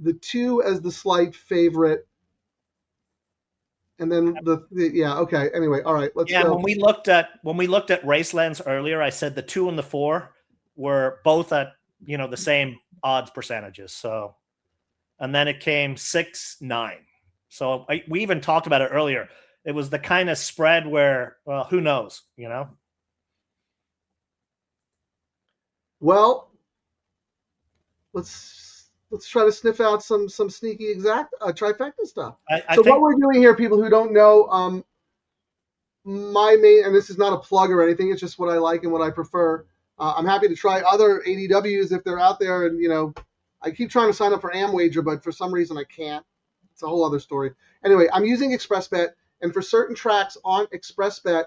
Speaker 4: the 2 as the slight favorite. And then okay. Anyway, all right, let's go.
Speaker 5: When we looked at Racelens earlier, I said the 2 and the 4 were both at the same odds percentages. So, and then it came 6-9. So we even talked about it earlier. It was the kind of spread where, well, who knows,
Speaker 4: Well, let's try to sniff out some sneaky exact trifecta stuff. What we're doing here, people who don't know, my main, and this is not a plug or anything, it's just what I like and what I prefer. I'm happy to try other ADWs if they're out there, and I keep trying to sign up for Amwager, but for some reason I can't. It's a whole other story. Anyway, I'm using ExpressBet, and for certain tracks on ExpressBet,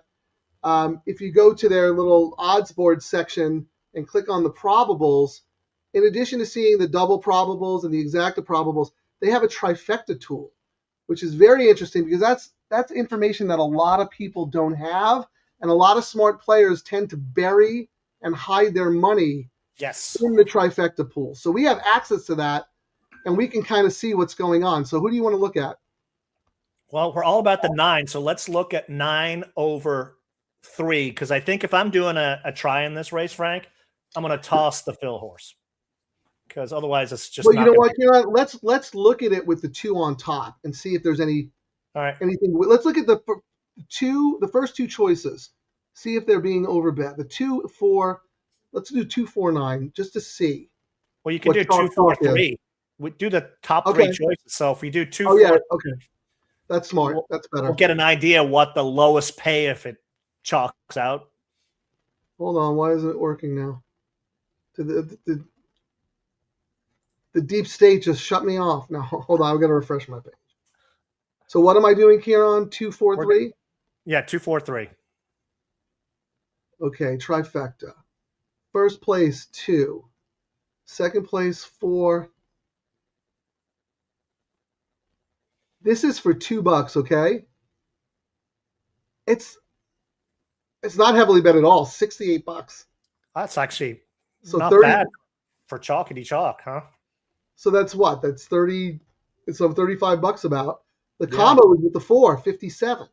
Speaker 4: if you go to their little odds board section and click on the probables, in addition to seeing the double probables and the exacta probables, they have a trifecta tool, which is very interesting because that's that's information that a lot of people don't have, and a lot of smart players tend to bury and hide their money
Speaker 5: Yes.
Speaker 4: in the trifecta pool. So we have access to that, and we can kind of see what's going on. So who do you want to look at?
Speaker 5: Well, we're all about the 9, so let's look at 9 over 3, because I think if I'm doing a try in this race, Frank, I'm going to toss the fill horse, because otherwise it's just.
Speaker 4: Well, you know what, Ciaran? Let's look at it with the 2 on top and see if there's anything. Let's look at the first 2 choices. See if they're being overbet. The 2, 4. Let's do 2, 4, 9 just to see.
Speaker 5: Well, you can do 2, 4, 3. We do the top 3 choices. So if we do 2, 4,
Speaker 4: okay, that's smart. That's better.
Speaker 5: We'll get an idea what the lowest pay if it chalks out.
Speaker 4: Hold on, why isn't it working now? The deep state just shut me off. Now hold on, I've got to refresh my page. So what am I doing here on 2, 4, 3?
Speaker 5: Yeah, 2, 4, 3.
Speaker 4: Okay, trifecta. First place 2, second place 4. This is for $2, okay? It's not heavily bet at all. $68.
Speaker 5: That's actually
Speaker 4: so
Speaker 5: not
Speaker 4: 30,
Speaker 5: bad for chalkity chalk, huh?
Speaker 4: So that's what? That's 30. So $35 about. The combo is with the 4, 57.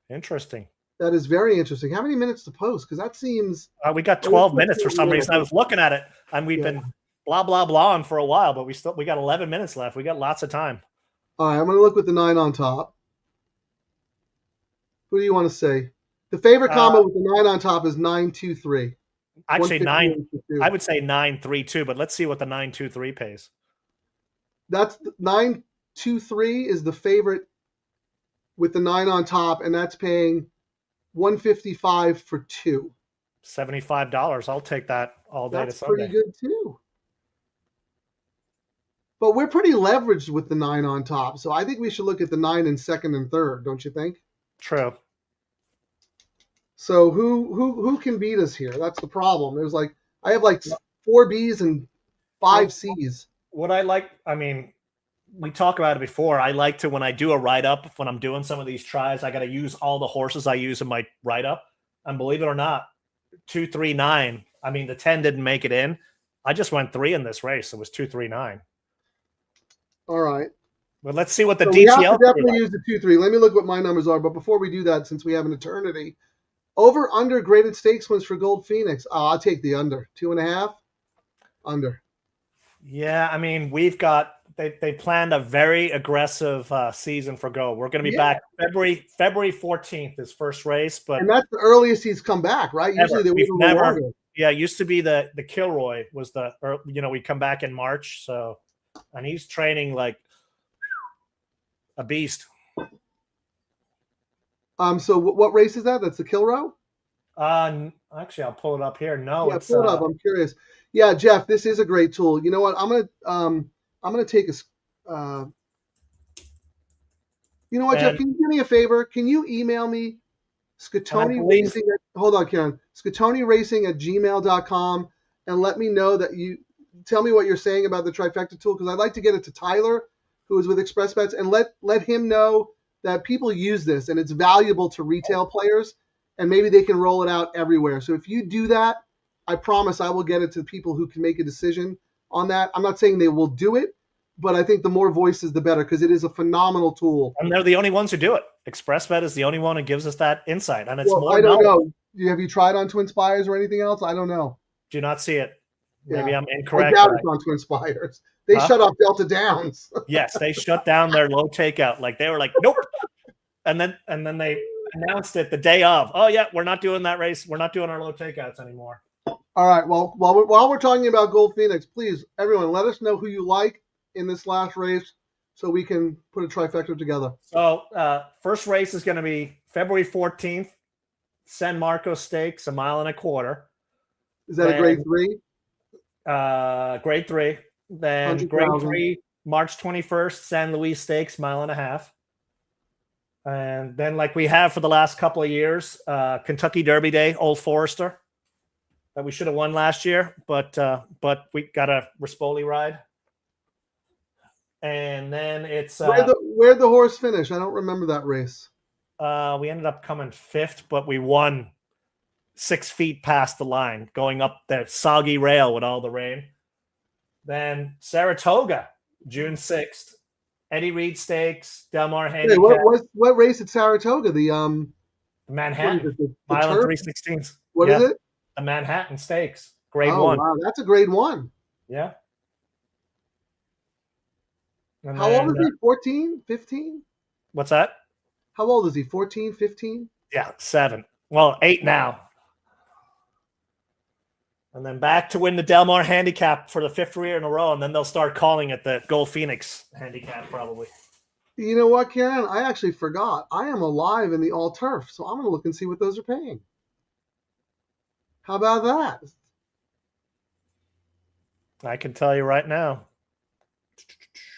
Speaker 5: Interesting.
Speaker 4: That is very interesting. How many minutes to post? Because that seems.
Speaker 5: We got 12 minutes for some reason. I was looking at it, and we've been blah blah blahing for a while, but we got 11 minutes left. We got lots of time.
Speaker 4: All right, I'm going to look with the 9 on top. Who do you want to say? The favorite combo with the 9 on top is 9-2-3.
Speaker 5: Actually, 9. I would say 9-3-2, but let's see what the 9-2-3 pays.
Speaker 4: That's 9-2-3 is the favorite with the 9 on top, and that's paying $155 for 2.
Speaker 5: $75. I'll take that all day to Sunday.
Speaker 4: That's pretty good too. But we're pretty leveraged with the 9 on top, so I think we should look at the 9 in second and third, don't you think?
Speaker 5: True.
Speaker 4: So who can beat us here? That's the problem. There's I have 4 Bs and 5 Cs.
Speaker 5: What I like, I mean, we talked about it before. I like to, when I do a write-up, when I'm doing some of these tries, I got to use all the horses I use in my write-up. And believe it or not, 2, 3, 9. I mean, the 10 didn't make it in. I just went 3 in this race. It was 2, 3, 9.
Speaker 4: All right.
Speaker 5: But let's see what the
Speaker 4: so
Speaker 5: DTL.
Speaker 4: We have to definitely use the 2, 3. Let me look what my numbers are. But before we do that, since we have an eternity, over under graded stakes wins for Gold Phoenix. I'll take the under. 2.5 under.
Speaker 5: Yeah, I mean, we've got they planned a very aggressive season for Go. We're going to be back February 14th, his first race,
Speaker 4: and that's the earliest he's come back, right? Usually they wait a little longer.
Speaker 5: Yeah, it used to be the Kilroy was we come back in March, so and he's training like a beast.
Speaker 4: So what race is that? That's the Kilroy?
Speaker 5: Actually, I'll pull it up here. No, it's
Speaker 4: pull it up. I'm curious. Yeah, Jeff, this is a great tool. You know what? I'm gonna take a. You know what, Jeff? Can you do me a favor? Can you email me Scatoni Racing? Hold on, Ciaran. ScatoniRacing@gmail.com and let me know that you tell me what you're saying about the trifecta tool, because I'd like to get it to Tyler, who is with Express Bets, and let him know that people use this and it's valuable to retail players, and maybe they can roll it out everywhere. So if you do that, I promise I will get it to people who can make a decision on that. I'm not saying they will do it, but I think the more voices, the better, because it is a phenomenal tool.
Speaker 5: And they're the only ones who do it. ExpressBet is the only one who gives us that insight, and it's more.
Speaker 4: I don't know. Have you tried on Twin Spires or anything else? I don't know.
Speaker 5: Do not see it. Maybe I'm incorrect.
Speaker 4: I doubt it's on Twin Spires. They shut off Delta Downs.
Speaker 5: Yes, they shut down their low takeout. Like they were like, nope. And then they announced it the day of. Oh yeah, we're not doing that race. We're not doing our low takeouts anymore.
Speaker 4: All right. Well, while we're talking about Gold Phoenix, please, everyone, let us know who you like in this last race so we can put a trifecta together.
Speaker 5: So first race is going to be February 14th, San Marcos Stakes, 1.25 miles.
Speaker 4: Is that a grade 3?
Speaker 5: Grade 3. Then grade 3, March 21st, San Luis Stakes, 1.5 miles. And then like we have for the last couple of years, Kentucky Derby Day, Old Forester, that we should have won last year, but we got a Rispoli ride. And then it's
Speaker 4: where'd the horse finish? I don't remember that race.
Speaker 5: We ended up coming 5th, but we won 6 feet past the line, going up that soggy rail with all the rain. Then Saratoga, June 6th. Eddie Reed Stakes, Del Mar
Speaker 4: Hey,
Speaker 5: Handicap,
Speaker 4: what race at Saratoga? The
Speaker 5: Manhattan,
Speaker 4: what is it, the
Speaker 5: mile and
Speaker 4: turf?
Speaker 5: 3/16.
Speaker 4: What is it?
Speaker 5: The Manhattan Stakes, grade
Speaker 4: Oh
Speaker 5: 1.
Speaker 4: wow, that's a grade 1.
Speaker 5: Yeah. And
Speaker 4: How
Speaker 5: then,
Speaker 4: old is he? 14, 15?
Speaker 5: what's that?
Speaker 4: How old is he? 14, 15?
Speaker 5: Yeah, 7. Well, 8 now. And then back to win the Del Mar Handicap for the 5th year in a row, and then they'll start calling it the Gold Phoenix Handicap probably.
Speaker 4: You know what, Ciaran? I actually forgot. I am alive in the all turf, so I'm going to look and see what those are paying. How about that?
Speaker 5: I can tell you right now.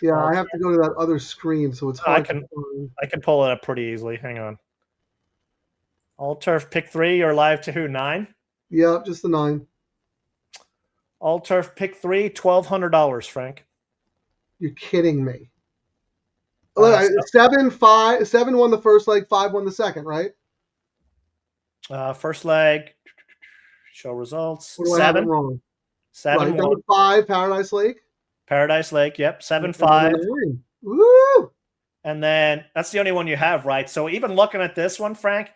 Speaker 4: Yeah, I have to go to that other screen, so it's hard to find.
Speaker 5: I can pull it up pretty easily. Hang on. All turf pick 3 or live to who? 9?
Speaker 4: Yeah, just the 9.
Speaker 5: All turf pick 3, $1,200, Frank.
Speaker 4: You're kidding me.
Speaker 5: So,
Speaker 4: 7 won the first leg, 5 won the second, right?
Speaker 5: first leg, show results.
Speaker 4: What do I have
Speaker 5: 7.
Speaker 4: wrong?
Speaker 5: 7
Speaker 4: Right, then
Speaker 5: won.
Speaker 4: the 5, Paradise Lake.
Speaker 5: Paradise Lake, yep. 7
Speaker 4: And
Speaker 5: 5.
Speaker 4: then the 9. Woo!
Speaker 5: And then that's the only one you have, right? So even looking at this one, Frank,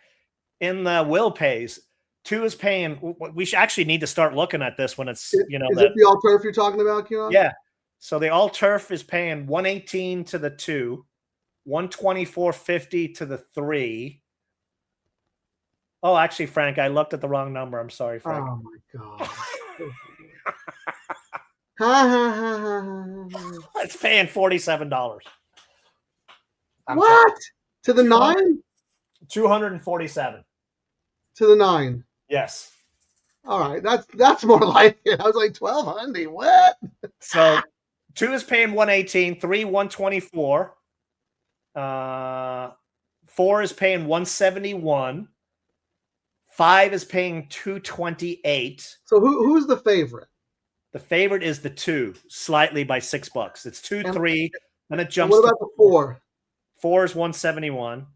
Speaker 5: in the will pays, 2 is paying. We should actually need to start looking at this when it's,
Speaker 4: Is it the all turf you're talking about, Ciaran?
Speaker 5: Yeah. So the all turf is paying 118 to the 2, 124.50 to the 3. Oh, actually, Frank, I looked at the wrong number. I'm sorry, Frank.
Speaker 4: Oh my god. Ha ha ha ha.
Speaker 5: It's paying $47.
Speaker 4: What? To the 9?
Speaker 5: 247.
Speaker 4: To the 9.
Speaker 5: Yes.
Speaker 4: All right, that's more like it. I was like 1,200. What?
Speaker 5: So 2 is paying 118, 3 124. 4 is paying 171. 5 is paying 228.
Speaker 4: So who's the favorite?
Speaker 5: The favorite is the 2, slightly by $6. It's 2 3, then it jumps.
Speaker 4: What about the 4?
Speaker 5: 4 is 171.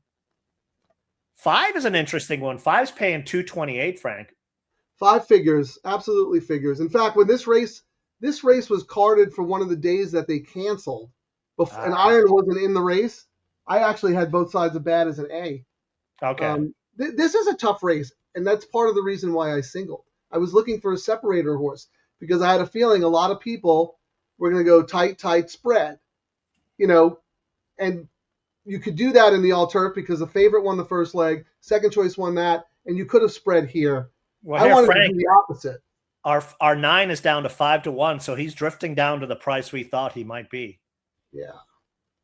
Speaker 5: 5 is an interesting one. 5's paying 228, Frank.
Speaker 4: 5 figures, absolutely figures. In fact, when this race was carded for one of the days that they canceled, and Iron wasn't in the race, I actually had both sides of bad as an A.
Speaker 5: Okay.
Speaker 4: This is a tough race, and that's part of the reason why I singled. I was looking for a separator horse because I had a feeling a lot of people were going to go tight spread, and you could do that in the all turf because the favorite won the first leg, second choice won that, and you could have spread here.
Speaker 5: Well,
Speaker 4: I wanted
Speaker 5: Frank,
Speaker 4: to do the opposite.
Speaker 5: Our 9 is down to 5 to 1, so he's drifting down to the price we thought he might be.
Speaker 4: Yeah,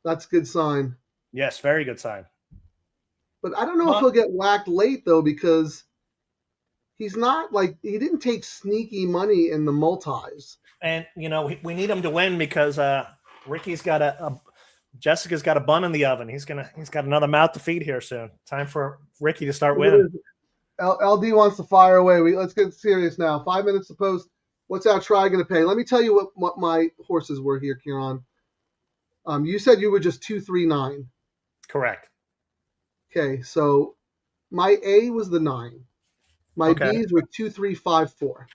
Speaker 4: that's a good sign.
Speaker 5: Yes, very good sign.
Speaker 4: But I don't know if he'll get whacked late though, because he's not he didn't take sneaky money in the multis.
Speaker 5: And we need him to win because Ricky's got Jessica's got a bun in the oven. He's got another mouth to feed here soon. Time for Ricky to start winning.
Speaker 4: LD wants to fire away. Let's get serious now. 5 minutes to post. What's our try going to pay? Let me tell you what my horses were here, Ciaran. You said you were just 239.
Speaker 5: Correct.
Speaker 4: Okay, so my A was the 9. My B's were 2354.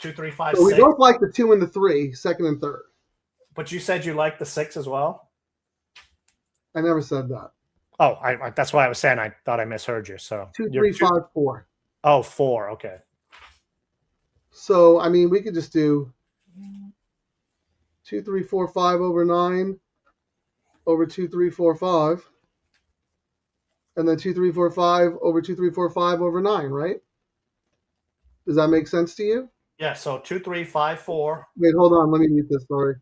Speaker 5: 2356.
Speaker 4: So we both like the 2 and the 3, second and third.
Speaker 5: But you said you liked the 6 as well?
Speaker 4: I never said that.
Speaker 5: Oh, that's why I was saying I thought I misheard you. So
Speaker 4: 2354.
Speaker 5: Oh, 4. Okay.
Speaker 4: So I mean, we could just do 2345 over 9 over 2345, and then 2345 over 2345 over 9, right? Does that make sense to you?
Speaker 5: Yeah. So 2354.
Speaker 4: Wait, hold on. Let me mute this. Sorry.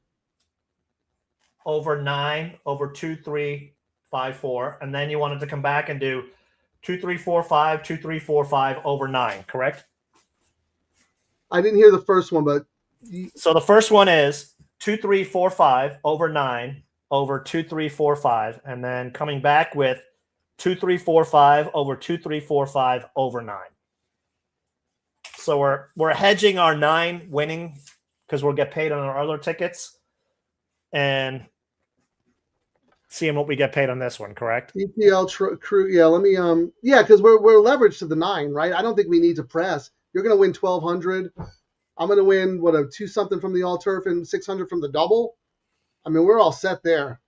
Speaker 5: Over 9 over 2354, and then you wanted to come back and do 2345, 2345 over 9, correct?
Speaker 4: I didn't hear the first one, but
Speaker 5: so the first one is 2345 over 9 over 2345, and then coming back with 2345 over 2345 over 9. So we're hedging our 9 winning because we'll get paid on our other tickets. And seeing what we get paid on this one, correct?
Speaker 4: DTL Crew. Yeah, let me. Yeah, because we're leveraged to the 9, right? I don't think we need to press. You're going to win 1,200. I'm going to win a 2 something from the all turf and 600 from the double. I mean, we're all set there.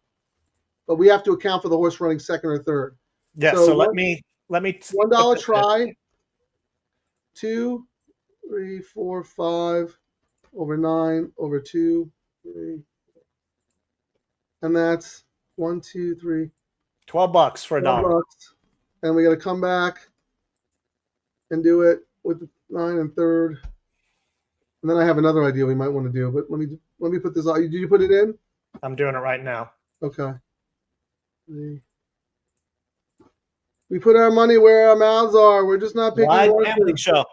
Speaker 4: But we have to account for the horse running second or third.
Speaker 5: Yeah. So let me
Speaker 4: $1 try. 2, 3, 4, 5 over 9 over 2, 3, and that's 1, 2, 3.
Speaker 5: $12 for $1.
Speaker 4: And we got to come back and do it with the 9 and third. And then I have another idea we might want to do, but let me put this on. Did you put it in?
Speaker 5: I'm doing it right now.
Speaker 4: Okay. We put our money where our mouths are. We're just not picking
Speaker 5: Live
Speaker 4: horses.
Speaker 5: gambling show.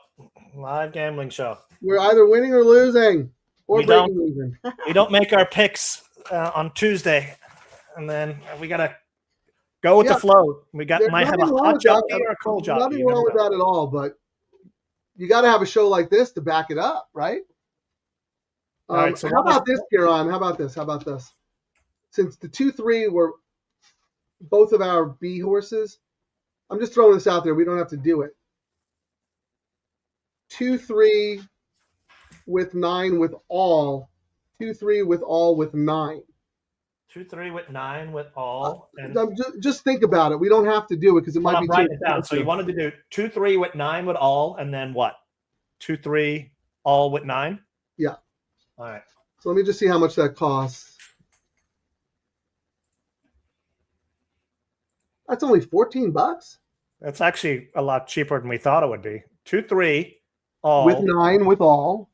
Speaker 5: Live gambling show.
Speaker 4: We're either winning or losing, or breaking even.
Speaker 5: We don't make our picks on Tuesday, and then we gotta go with the flow. We might have a hot jockey or a cold jockey.
Speaker 4: Nothing wrong with that at all, but you got to have a show like this to back it up, right?
Speaker 5: All right. So
Speaker 4: how about this, Ciaran? How about this? Since the 2-3 were both of our B horses, I'm just throwing this out there. We don't have to do it. 2-3 with 9 with all. 2-3 with all with 9.
Speaker 5: 2-3 with 9 with all. And
Speaker 4: just think about it. We don't have to do it because it might be
Speaker 5: writing it down. So you wanted to do 2-3 with 9 with all, and then what? 2-3 all with 9.
Speaker 4: Yeah.
Speaker 5: All right.
Speaker 4: So let me just see how much that costs. That's only $14.
Speaker 5: That's actually a lot cheaper than we thought it would be. 2-3 all
Speaker 4: with 9 with all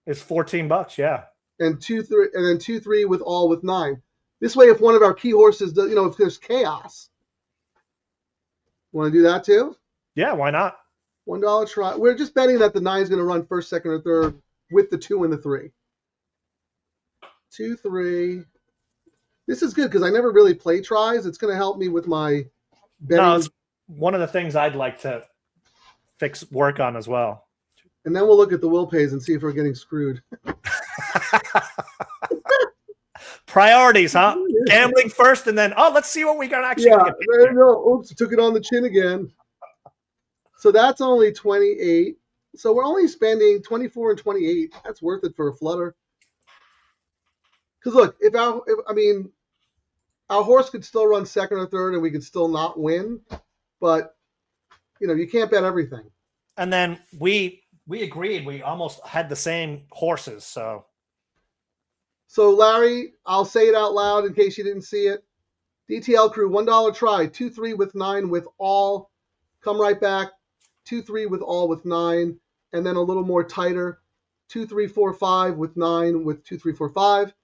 Speaker 5: is $14. Yeah.
Speaker 4: And 2-3, and then 2-3 with all with 9. This way, if one of our key horses does, if there's chaos, want to do that too?
Speaker 5: Yeah, why not?
Speaker 4: $1 try. We're just betting that the 9 is going to run first, second, or third with the 2 and the 3. 2-3. This is good because I never really play tries. It's going to help me with my betting.
Speaker 5: No, it's one of the things I'd like to work on as well.
Speaker 4: And then we'll look at the will pays and see if we're getting screwed.
Speaker 5: Priorities, huh? Gambling first, and then let's see what we got actually.
Speaker 4: Yeah, there you go. Oops, took it on the chin again. So that's only 28. So we're only spending 24 and 28. That's worth it for a flutter. Because look, our horse could still run second or third, and we could still not win. But you can't bet everything.
Speaker 5: And then we agreed. We almost had the same horses. So
Speaker 4: Larry, I'll say it out loud in case you didn't see it. DTL Crew, $1 try. 2-3 with 9 with all. Come right back. 2-3 with all with 9. And then a little more tighter. 2-3-4-5 with 9 with 2-3-4-5.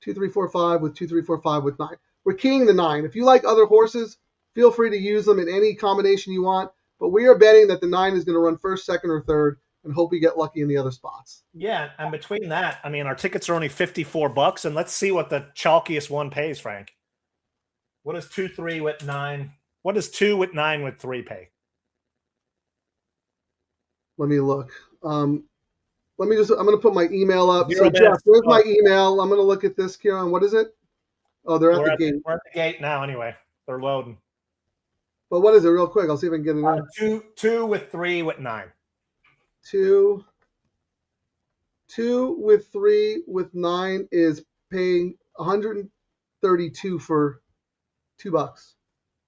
Speaker 4: 2-3-4-5 with 2-3-4-5 with 9. We're keying the 9. If you like other horses, feel free to use them in any combination you want. But we are betting that the 9 is going to run first, second, or third, and hope we get lucky in the other spots.
Speaker 5: Yeah, and between that, our tickets are only $54, and let's see what the chalkiest one pays, Frank. What does 2-3 with 9? What does 2 with 9 with 3 pay?
Speaker 4: Let me look. I'm going to put my email up.
Speaker 5: Zero
Speaker 4: so Jeff, where's my email? I'm going to look at this, Ciaran. What is it? Oh, they're at the gate.
Speaker 5: We're at the gate now anyway. They're loading.
Speaker 4: But what is it real quick? I'll see if I can get it in.
Speaker 5: 2 with 3 with 9.
Speaker 4: 2 with 3 with 9 is paying $132 for $2.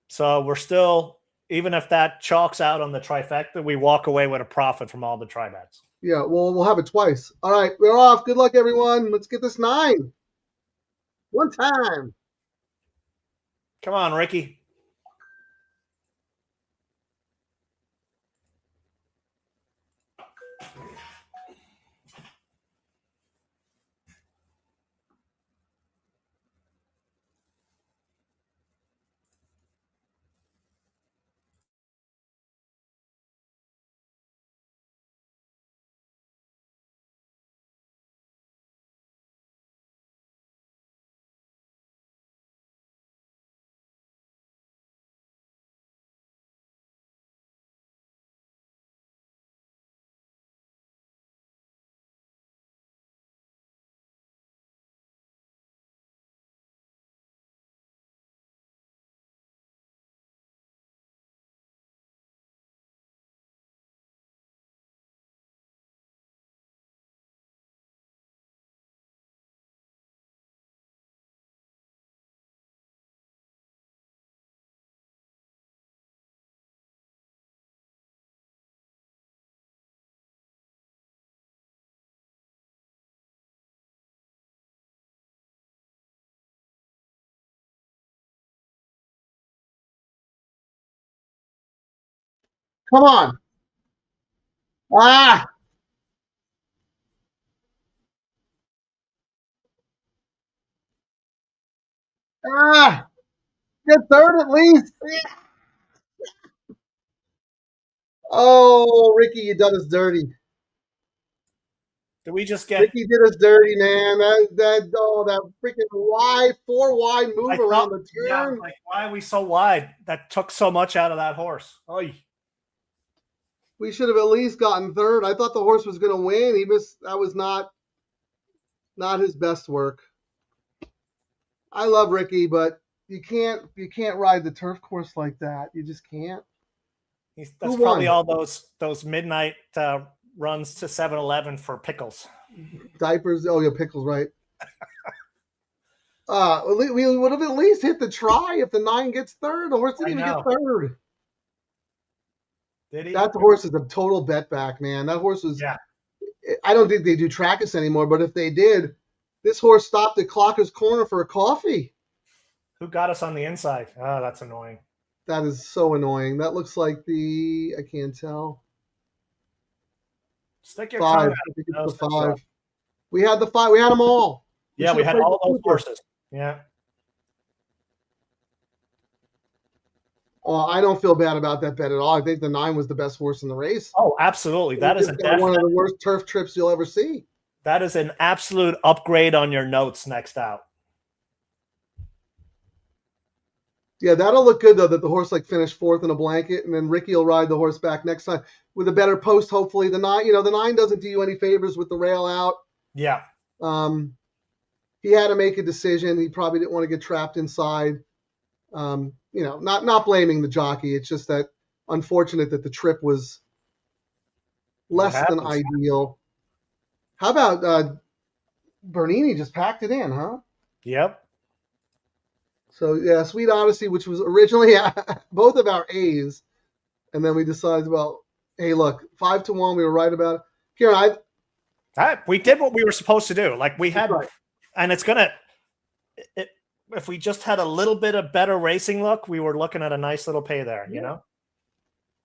Speaker 5: So we're still, even if that chalks out on the trifecta, we walk away with a profit from all the try bets.
Speaker 4: Yeah, well, we'll have it twice. All right, we're off. Good luck, everyone. Let's get this 9. One time.
Speaker 5: Come on, Ricky.
Speaker 4: Come on. Ah. Ah. Get third at least. Oh, Ricky, you done us dirty.
Speaker 5: Did we just get?
Speaker 4: Ricky did us dirty, man. That freaking wide, 4 wide
Speaker 5: I
Speaker 4: move
Speaker 5: thought,
Speaker 4: around the
Speaker 5: yeah,
Speaker 4: turn.
Speaker 5: like why are we so wide? That took so much out of that horse. Oy.
Speaker 4: We should have at least gotten third. I thought the horse was going to win. That was not his best work. I love Ricky, but you can't ride the turf course like that. You just can't.
Speaker 5: That's probably all those midnight runs to 7-Eleven for pickles.
Speaker 4: Diapers. Oh, yeah, pickles, right. We would have at least hit the try if the 9 gets third. The horse didn't even get third.
Speaker 5: Did he?
Speaker 4: That horse is a total bet back, man. That horse was.
Speaker 5: Yeah.
Speaker 4: I don't think they do Trackus anymore, but if they did, this horse stopped at Clocker's Corner for a coffee.
Speaker 5: Who got us on the inside? Oh, that's annoying.
Speaker 4: That is so annoying. That looks like I can't tell.
Speaker 5: Stick your
Speaker 4: 5.
Speaker 5: tongue
Speaker 4: I
Speaker 5: out.
Speaker 4: think it's the 5. We had the 5. We had them all.
Speaker 5: Yeah, we had all those horses. Yeah.
Speaker 4: Oh, I don't feel bad about that bet at all. I think the 9 was the best horse in the race.
Speaker 5: Oh, absolutely. That is
Speaker 4: one of the worst turf trips you'll ever see.
Speaker 5: That is an absolute upgrade on your notes next out.
Speaker 4: Yeah, that'll look good, though, that the horse finished 4th in a blanket, and then Ricky will ride the horse back next time with a better post, hopefully. The 9, the 9 doesn't do you any favors with the rail out.
Speaker 5: Yeah.
Speaker 4: He had to make a decision. He probably didn't want to get trapped inside. Not blaming the jockey. It's just that unfortunate that the trip was less than ideal. How about Bernini just packed it in, huh?
Speaker 5: Yep.
Speaker 4: So, yeah, Sweet Odyssey, which was originally both of our A's, and then we decided, well, hey, look, 5-1, we were right about it. Ciaran,
Speaker 5: we did what we were supposed to do. Like we had,
Speaker 4: right.
Speaker 5: And it's if we just had a little bit of better racing look, we were looking at a nice little pay there,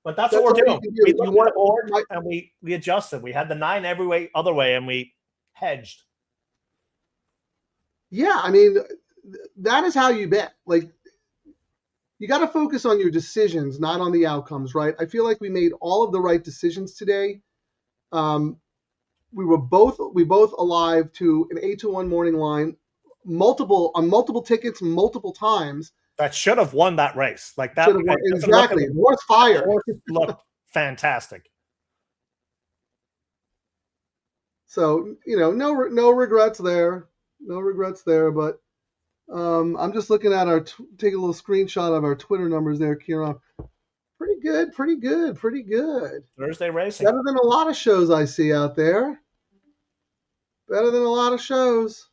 Speaker 5: But that's what we're doing. We went board and we adjusted. We had the 9 every way, other way, and we hedged.
Speaker 4: Yeah, I mean, that is how you bet. You got to focus on your decisions, not on the outcomes, right? I feel like we made all of the right decisions today. We both alive to an 8-1 morning line, multiple tickets, multiple times.
Speaker 5: That should have won that race. Like that.
Speaker 4: Exactly. The horse fired.
Speaker 5: The horse looked fantastic.
Speaker 4: So, no regrets there. No regrets there, but I'm just looking at take a little screenshot of our Twitter numbers there, Ciaran. Pretty good.
Speaker 5: Thursday racing.
Speaker 4: Better than a lot of shows I see out there. Better than a lot of shows.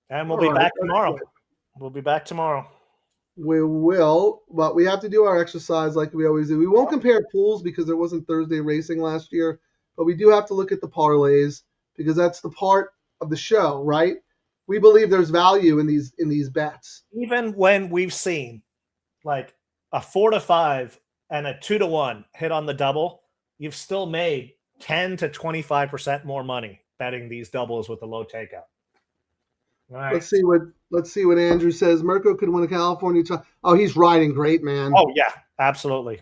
Speaker 5: And we'll be back tomorrow. We'll be back tomorrow.
Speaker 4: We will, but we have to do our exercise like we always do. We won't compare pools because there wasn't Thursday racing last year, but we do have to look at the parlays because that's the part of the show, right? We believe there's value in these bets.
Speaker 5: Even when we've seen like a 4-5 and a 2-1 hit on the double, you've still made 10 to 25% more money betting these doubles with the low takeout. All right.
Speaker 4: Let's see what Andrew says. Mirko could win a California. Oh, he's riding great, man.
Speaker 5: Oh yeah, absolutely.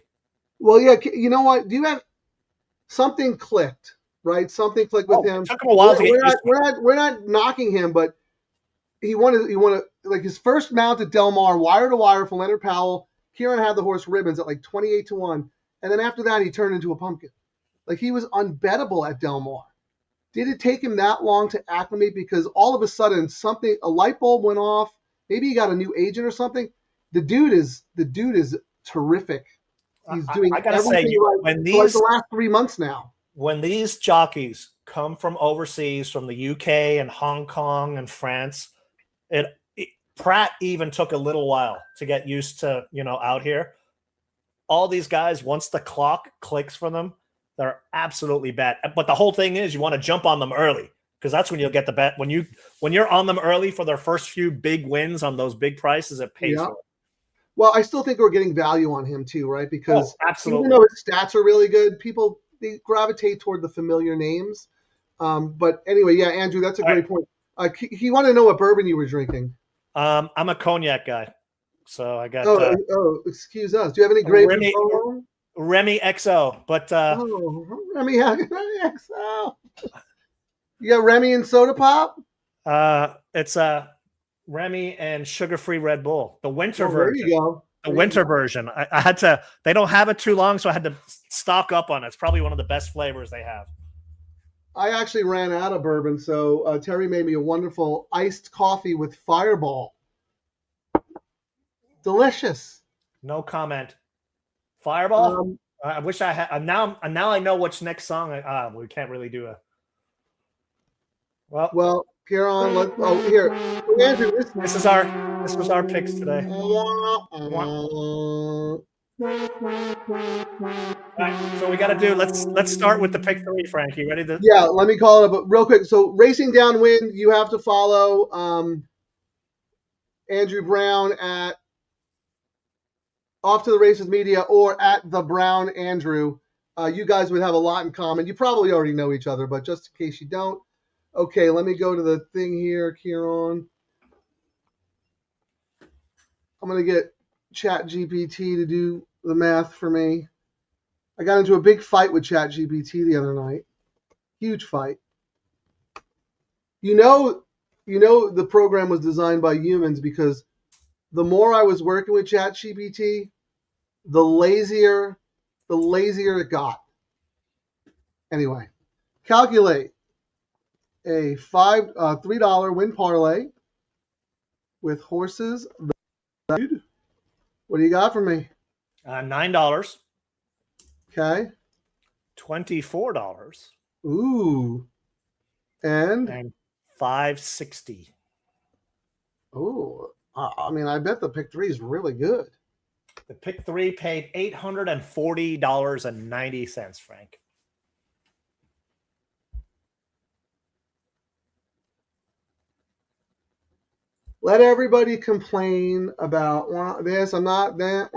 Speaker 4: Well, yeah. You know what? Do you have something clicked? Right, something clicked with him.
Speaker 5: It took him a while to get
Speaker 4: we're not knocking him, but he wanted like his first mount at Del Mar, wire to wire for Leonard Powell. Ciaran had the horse Ribbons at 28-1, and then after that he turned into a pumpkin. Like he was unbettable at Del Mar. Did it take him that long to acclimate? Because all of a sudden a light bulb went off. Maybe he got a new agent or something. The dude is terrific. He's doing everything right for the last 3 months now.
Speaker 5: When these jockeys come from overseas, from the UK and Hong Kong and France, Pratt even took a little while to get used to, out here. All these guys, once the clock clicks for them, they're absolutely bet. But the whole thing is you want to jump on them early because that's when you'll get the bet. When you're on them early for their first few big wins on those big prices, it pays for it.
Speaker 4: Well, I still think we're getting value on him too, right? Because
Speaker 5: absolutely.
Speaker 4: even though his stats are really good, people they gravitate toward the familiar names. But anyway, yeah, Andrew, that's a great point. He wanted to know what bourbon you were drinking.
Speaker 5: I'm a cognac guy, so I got.
Speaker 4: Excuse us. Do you have any grapes?
Speaker 5: Remy XO, but
Speaker 4: Remy XO. You got Remy and soda pop?
Speaker 5: It's Remy and sugar-free Red Bull, the winter version.
Speaker 4: There you go.
Speaker 5: The winter version. I had to. They don't have it too long, so I had to stock up on it. It's probably one of the best flavors they have.
Speaker 4: I actually ran out of bourbon, so Terry made me a wonderful iced coffee with Fireball. Delicious.
Speaker 5: No comment. Fireball. I wish I had. Now I know which next song. We can't really do a.
Speaker 4: Well, Ciaran. Here, Andrew.
Speaker 5: This was our picks today. Right, so we got to do. Let's start with the pick 3, Frank. You ready to?
Speaker 4: Yeah, let me call it up real quick. So, Racing Downwind, you have to follow Andrew Brown at Off to the Races Media or at the Brown Andrew. You guys would have a lot in common. You probably already know each other, but just in case you don't, okay. Let me go to the thing here, Ciaran. I'm gonna get ChatGPT to do the math for me. I got into a big fight with ChatGPT the other night. Huge fight. You know the program was designed by humans because the more I was working with ChatGPT, the lazier it got. Anyway, calculate a $3 win parlay with horses valued. What do you got for me?
Speaker 5: $9.
Speaker 4: Okay.
Speaker 5: $24.
Speaker 4: Ooh. And
Speaker 5: $5.60.
Speaker 4: Ooh. I mean, I bet the pick 3 is really good.
Speaker 5: The pick 3 paid $840.90, Frank.
Speaker 4: Let everybody complain about this. I'm not that.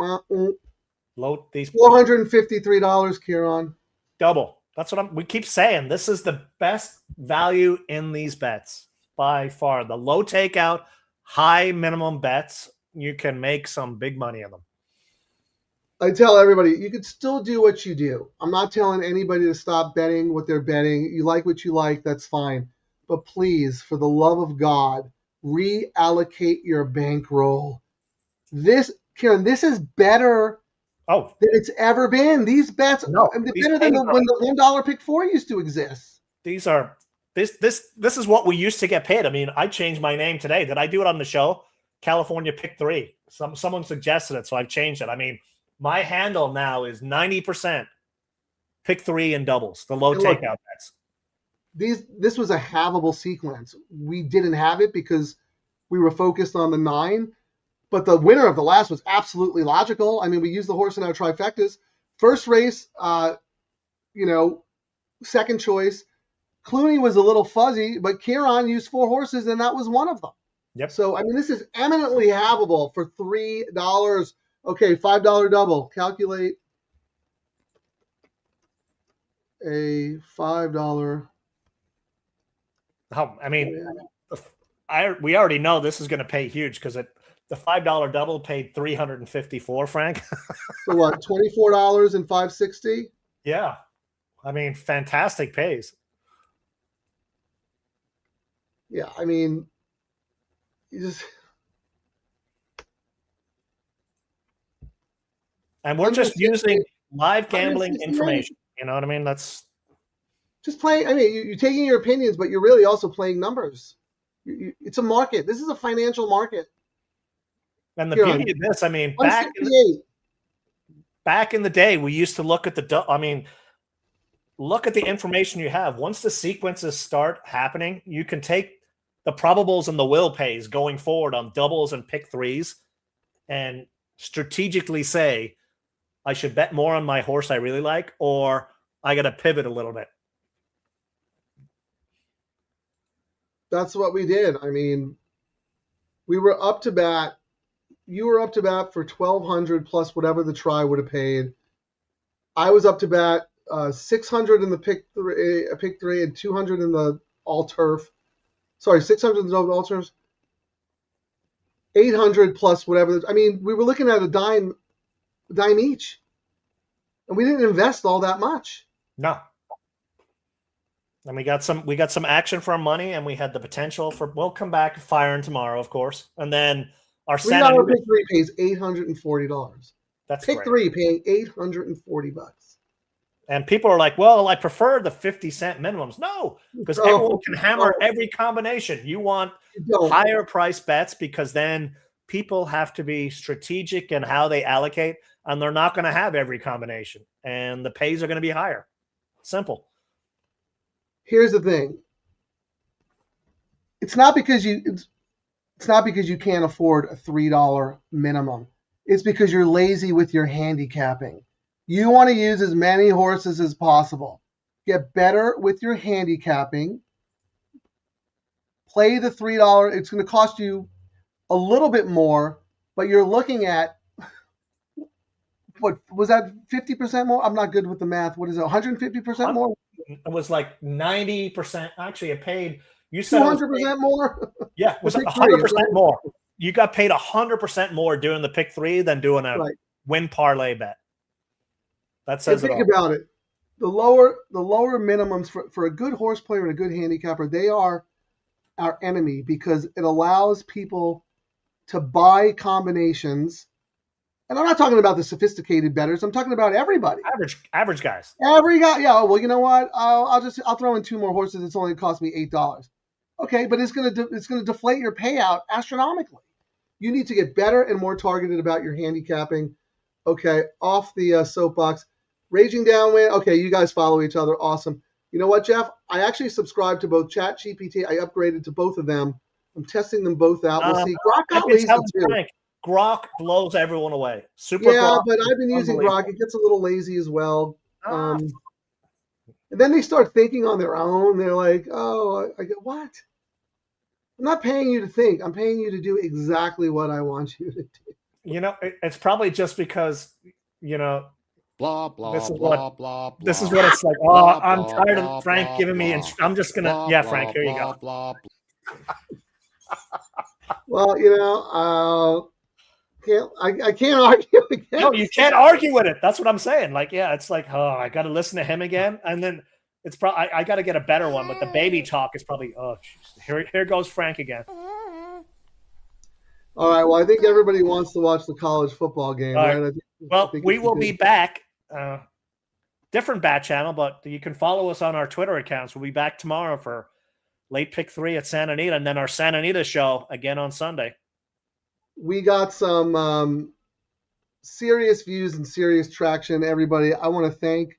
Speaker 5: These
Speaker 4: $453, Ciaran.
Speaker 5: Double. That's what we keep saying. This is the best value in these bets by far. The low takeout, high minimum bets. You can make some big money in them.
Speaker 4: I tell everybody, you can still do what you do. I'm not telling anybody to stop betting what they're betting. You like what you like, that's fine. But please, for the love of God, reallocate your bankroll. Ciaran, this is better than it's ever been. These bets are better than when the $1 pick 4 used to exist.
Speaker 5: These are this is what we used to get paid. I mean, I changed my name today. Did I do it on the show? California pick 3. Someone suggested it, so I've changed it. I mean, my handle now is 90% pick 3 and doubles, the low takeout bets.
Speaker 4: This was a havable sequence. We didn't have it because we were focused on the 9, but the winner of the last was absolutely logical. I mean, we used the horse in our trifectas. First race, second choice. Clooney was a little fuzzy, but Ciaran used 4 horses, and that was one of them.
Speaker 5: Yep.
Speaker 4: So, I mean, this is eminently havable for $3. Okay, $5 double. Calculate a $5.
Speaker 5: I mean, we already know this is going to pay huge because the $5 double paid $354, Frank.
Speaker 4: So what? $24 and $5.60.
Speaker 5: Yeah, I mean, fantastic pays.
Speaker 4: Yeah, I mean, you just.
Speaker 5: And we're just using live gambling information. You know what I mean? That's
Speaker 4: just playing. I mean, you're taking your opinions, but you're really also playing numbers. It's a market. This is a financial market.
Speaker 5: And the beauty of this, I mean, back in the day, we used to look at look at the information you have. Once the sequences start happening, you can take the probables and the will pays going forward on doubles and pick 3s and strategically say, I should bet more on my horse I really like, or I got to pivot a little bit.
Speaker 4: That's what we did. I mean, we were up to bat you were up to bat for 1,200 plus whatever the try would have paid. I was up to bat 600 in the pick three, and 200 in the all turf. Sorry, 600 in the all turf. 800 plus whatever. I mean, we were looking at a dime each, and we didn't invest all that much.
Speaker 5: No. And we got some action for our money, and we had the potential for. We'll come back firing tomorrow, of course, and then our
Speaker 4: $3 pick three pays $840.
Speaker 5: That's
Speaker 4: pick
Speaker 5: great.
Speaker 4: three paying $840.
Speaker 5: And people are like, "Well, I prefer the 50-cent minimums." No, because everyone can hammer every combination. You want higher price bets because then people have to be strategic in how they allocate, and they're not going to have every combination, and the pays are going to be higher. Simple.
Speaker 4: Here's the thing. It's not because you can't afford a $3 minimum. It's because you're lazy with your handicapping. You want to use as many horses as possible. Get better with your handicapping. Play the $3. It's going to cost you a little bit more, but you're looking at, what was that, 50% more? I'm not good with the math. What is it, 150% more?
Speaker 5: It was like 90%. Actually, it paid. You said
Speaker 4: 200% more?
Speaker 5: Yeah, it was 100% more. You got paid 100% more doing the pick three than doing a win parlay bet. That says
Speaker 4: think about it. The lower minimums for a good horse player and a good handicapper, they are our enemy because it allows people to buy combinations. And I'm not talking about the sophisticated bettors. I'm talking about everybody.
Speaker 5: Average guys.
Speaker 4: Every guy. Yeah. Well, you know what? I'll throw in 2 more horses. It's only cost me $8. Okay, but it's gonna deflate your payout astronomically. You need to get better and more targeted about your handicapping. Okay, off the soapbox. Raging Downwind. Okay, you guys follow each other. Awesome. You know what, Jeff? I actually subscribe to both ChatGPT. I upgraded to both of them. I'm testing them both out. We'll see. Grok got lazy too.
Speaker 5: Grok blows everyone away.
Speaker 4: Grok, but I've been using Grok. It gets a little lazy as well. And then they start thinking on their own. They're like, oh, I go, what? I'm not paying you to think. I'm paying you to do exactly what I want you to do.
Speaker 5: You know, it's probably just because, you know,
Speaker 2: blah, blah,
Speaker 5: this is
Speaker 2: blah,
Speaker 5: what,
Speaker 2: blah,
Speaker 5: this is
Speaker 2: blah,
Speaker 5: what it's like.
Speaker 2: blah,
Speaker 5: I'm
Speaker 2: blah,
Speaker 5: tired
Speaker 2: blah,
Speaker 5: of Frank
Speaker 2: blah,
Speaker 5: giving me,
Speaker 2: blah,
Speaker 5: I'm just going to,
Speaker 2: blah,
Speaker 5: yeah,
Speaker 2: blah,
Speaker 5: Frank, here you
Speaker 2: blah,
Speaker 5: go.
Speaker 2: blah,
Speaker 4: Well, you know, I can't argue against.
Speaker 5: No, you can't argue with it. That's what I'm saying. Like, yeah, it's like, oh, I got to listen to him again. And then it's probably, I got to get a better one, but the baby talk is probably, oh, here goes Frank again.
Speaker 4: All right. Well, I think everybody wants to watch the college football game, right?
Speaker 5: Well, we will be back. Different bat channel, but you can follow us on our Twitter accounts. We'll be back tomorrow for late pick 3 at Santa Anita, and then our Santa Anita show again on Sunday.
Speaker 4: We got some serious views and serious traction, everybody. I want to thank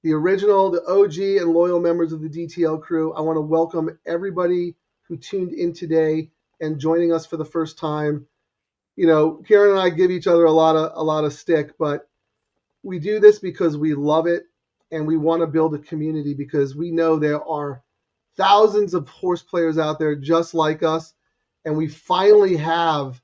Speaker 4: the original, the OG, and loyal members of the DTL crew. I want to welcome everybody who tuned in today and joining us for the first time. You know, Ciaran and I give each other a lot of stick, but we do this because we love it and we want to build a community because we know there are thousands of horse players out there just like us, and we finally have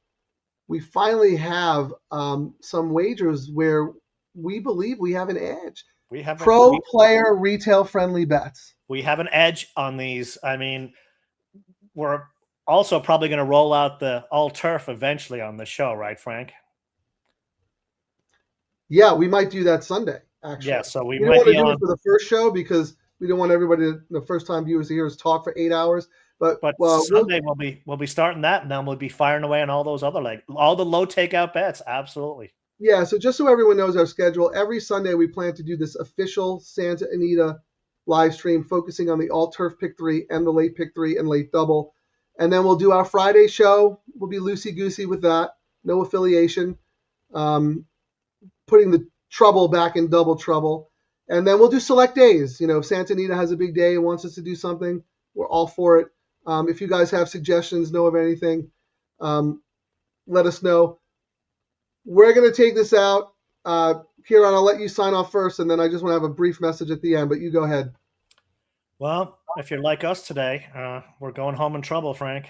Speaker 4: some wagers where we believe we have an edge.
Speaker 5: We have
Speaker 4: player retail friendly bets.
Speaker 5: We have an edge on these. I mean, we're also probably going to roll out the all turf eventually on the show, right, Frank?
Speaker 4: Yeah, we might do that Sunday, actually.
Speaker 5: Yeah, so we
Speaker 4: might
Speaker 5: be
Speaker 4: do
Speaker 5: on
Speaker 4: it for the first show because we don't want everybody the first time viewers to hear us talk for 8 hours. But
Speaker 5: Sunday we'll be starting that, and then we'll be firing away on all those other all the low takeout bets. Absolutely.
Speaker 4: Yeah, so just so everyone knows our schedule, every Sunday we plan to do this official Santa Anita live stream focusing on the all-turf pick 3 and the late pick 3 and late double. And then we'll do our Friday show. We'll be loosey-goosey with that. No affiliation. Putting the trouble back in double trouble. And then we'll do select days. You know, if Santa Anita has a big day and wants us to do something, we're all for it. If you guys have suggestions, know of anything, let us know. We're going to take this out. Ciaran, I'll let you sign off first, and then I just want to have a brief message at the end, but you go ahead.
Speaker 5: Well, if you're like us today, we're going home in trouble, Frank.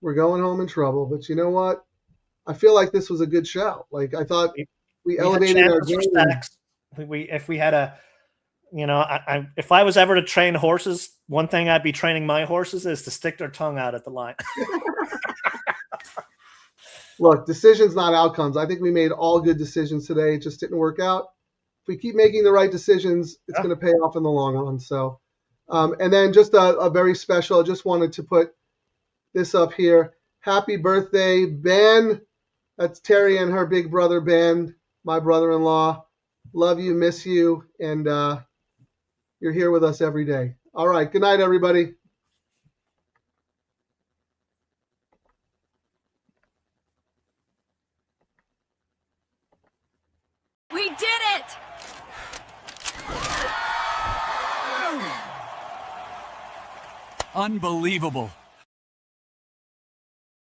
Speaker 4: We're going home in trouble, but you know what? I feel like this was a good show. Like I thought we elevated our game.
Speaker 5: If we had a, you know, if I was ever to train horses, one thing I'd be training my horses is to stick their tongue out at the line.
Speaker 4: Look, decisions, not outcomes. I think we made all good decisions today. It just didn't work out. If we keep making the right decisions, it's going to pay off in the long run. So, and then just a very special, I just wanted to put this up here. Happy birthday, Ben. That's Terry and her big brother, Ben, my brother-in-law. Love you, miss you, and you're here with us every day. All right, good night, everybody.
Speaker 2: We did it!
Speaker 3: Unbelievable.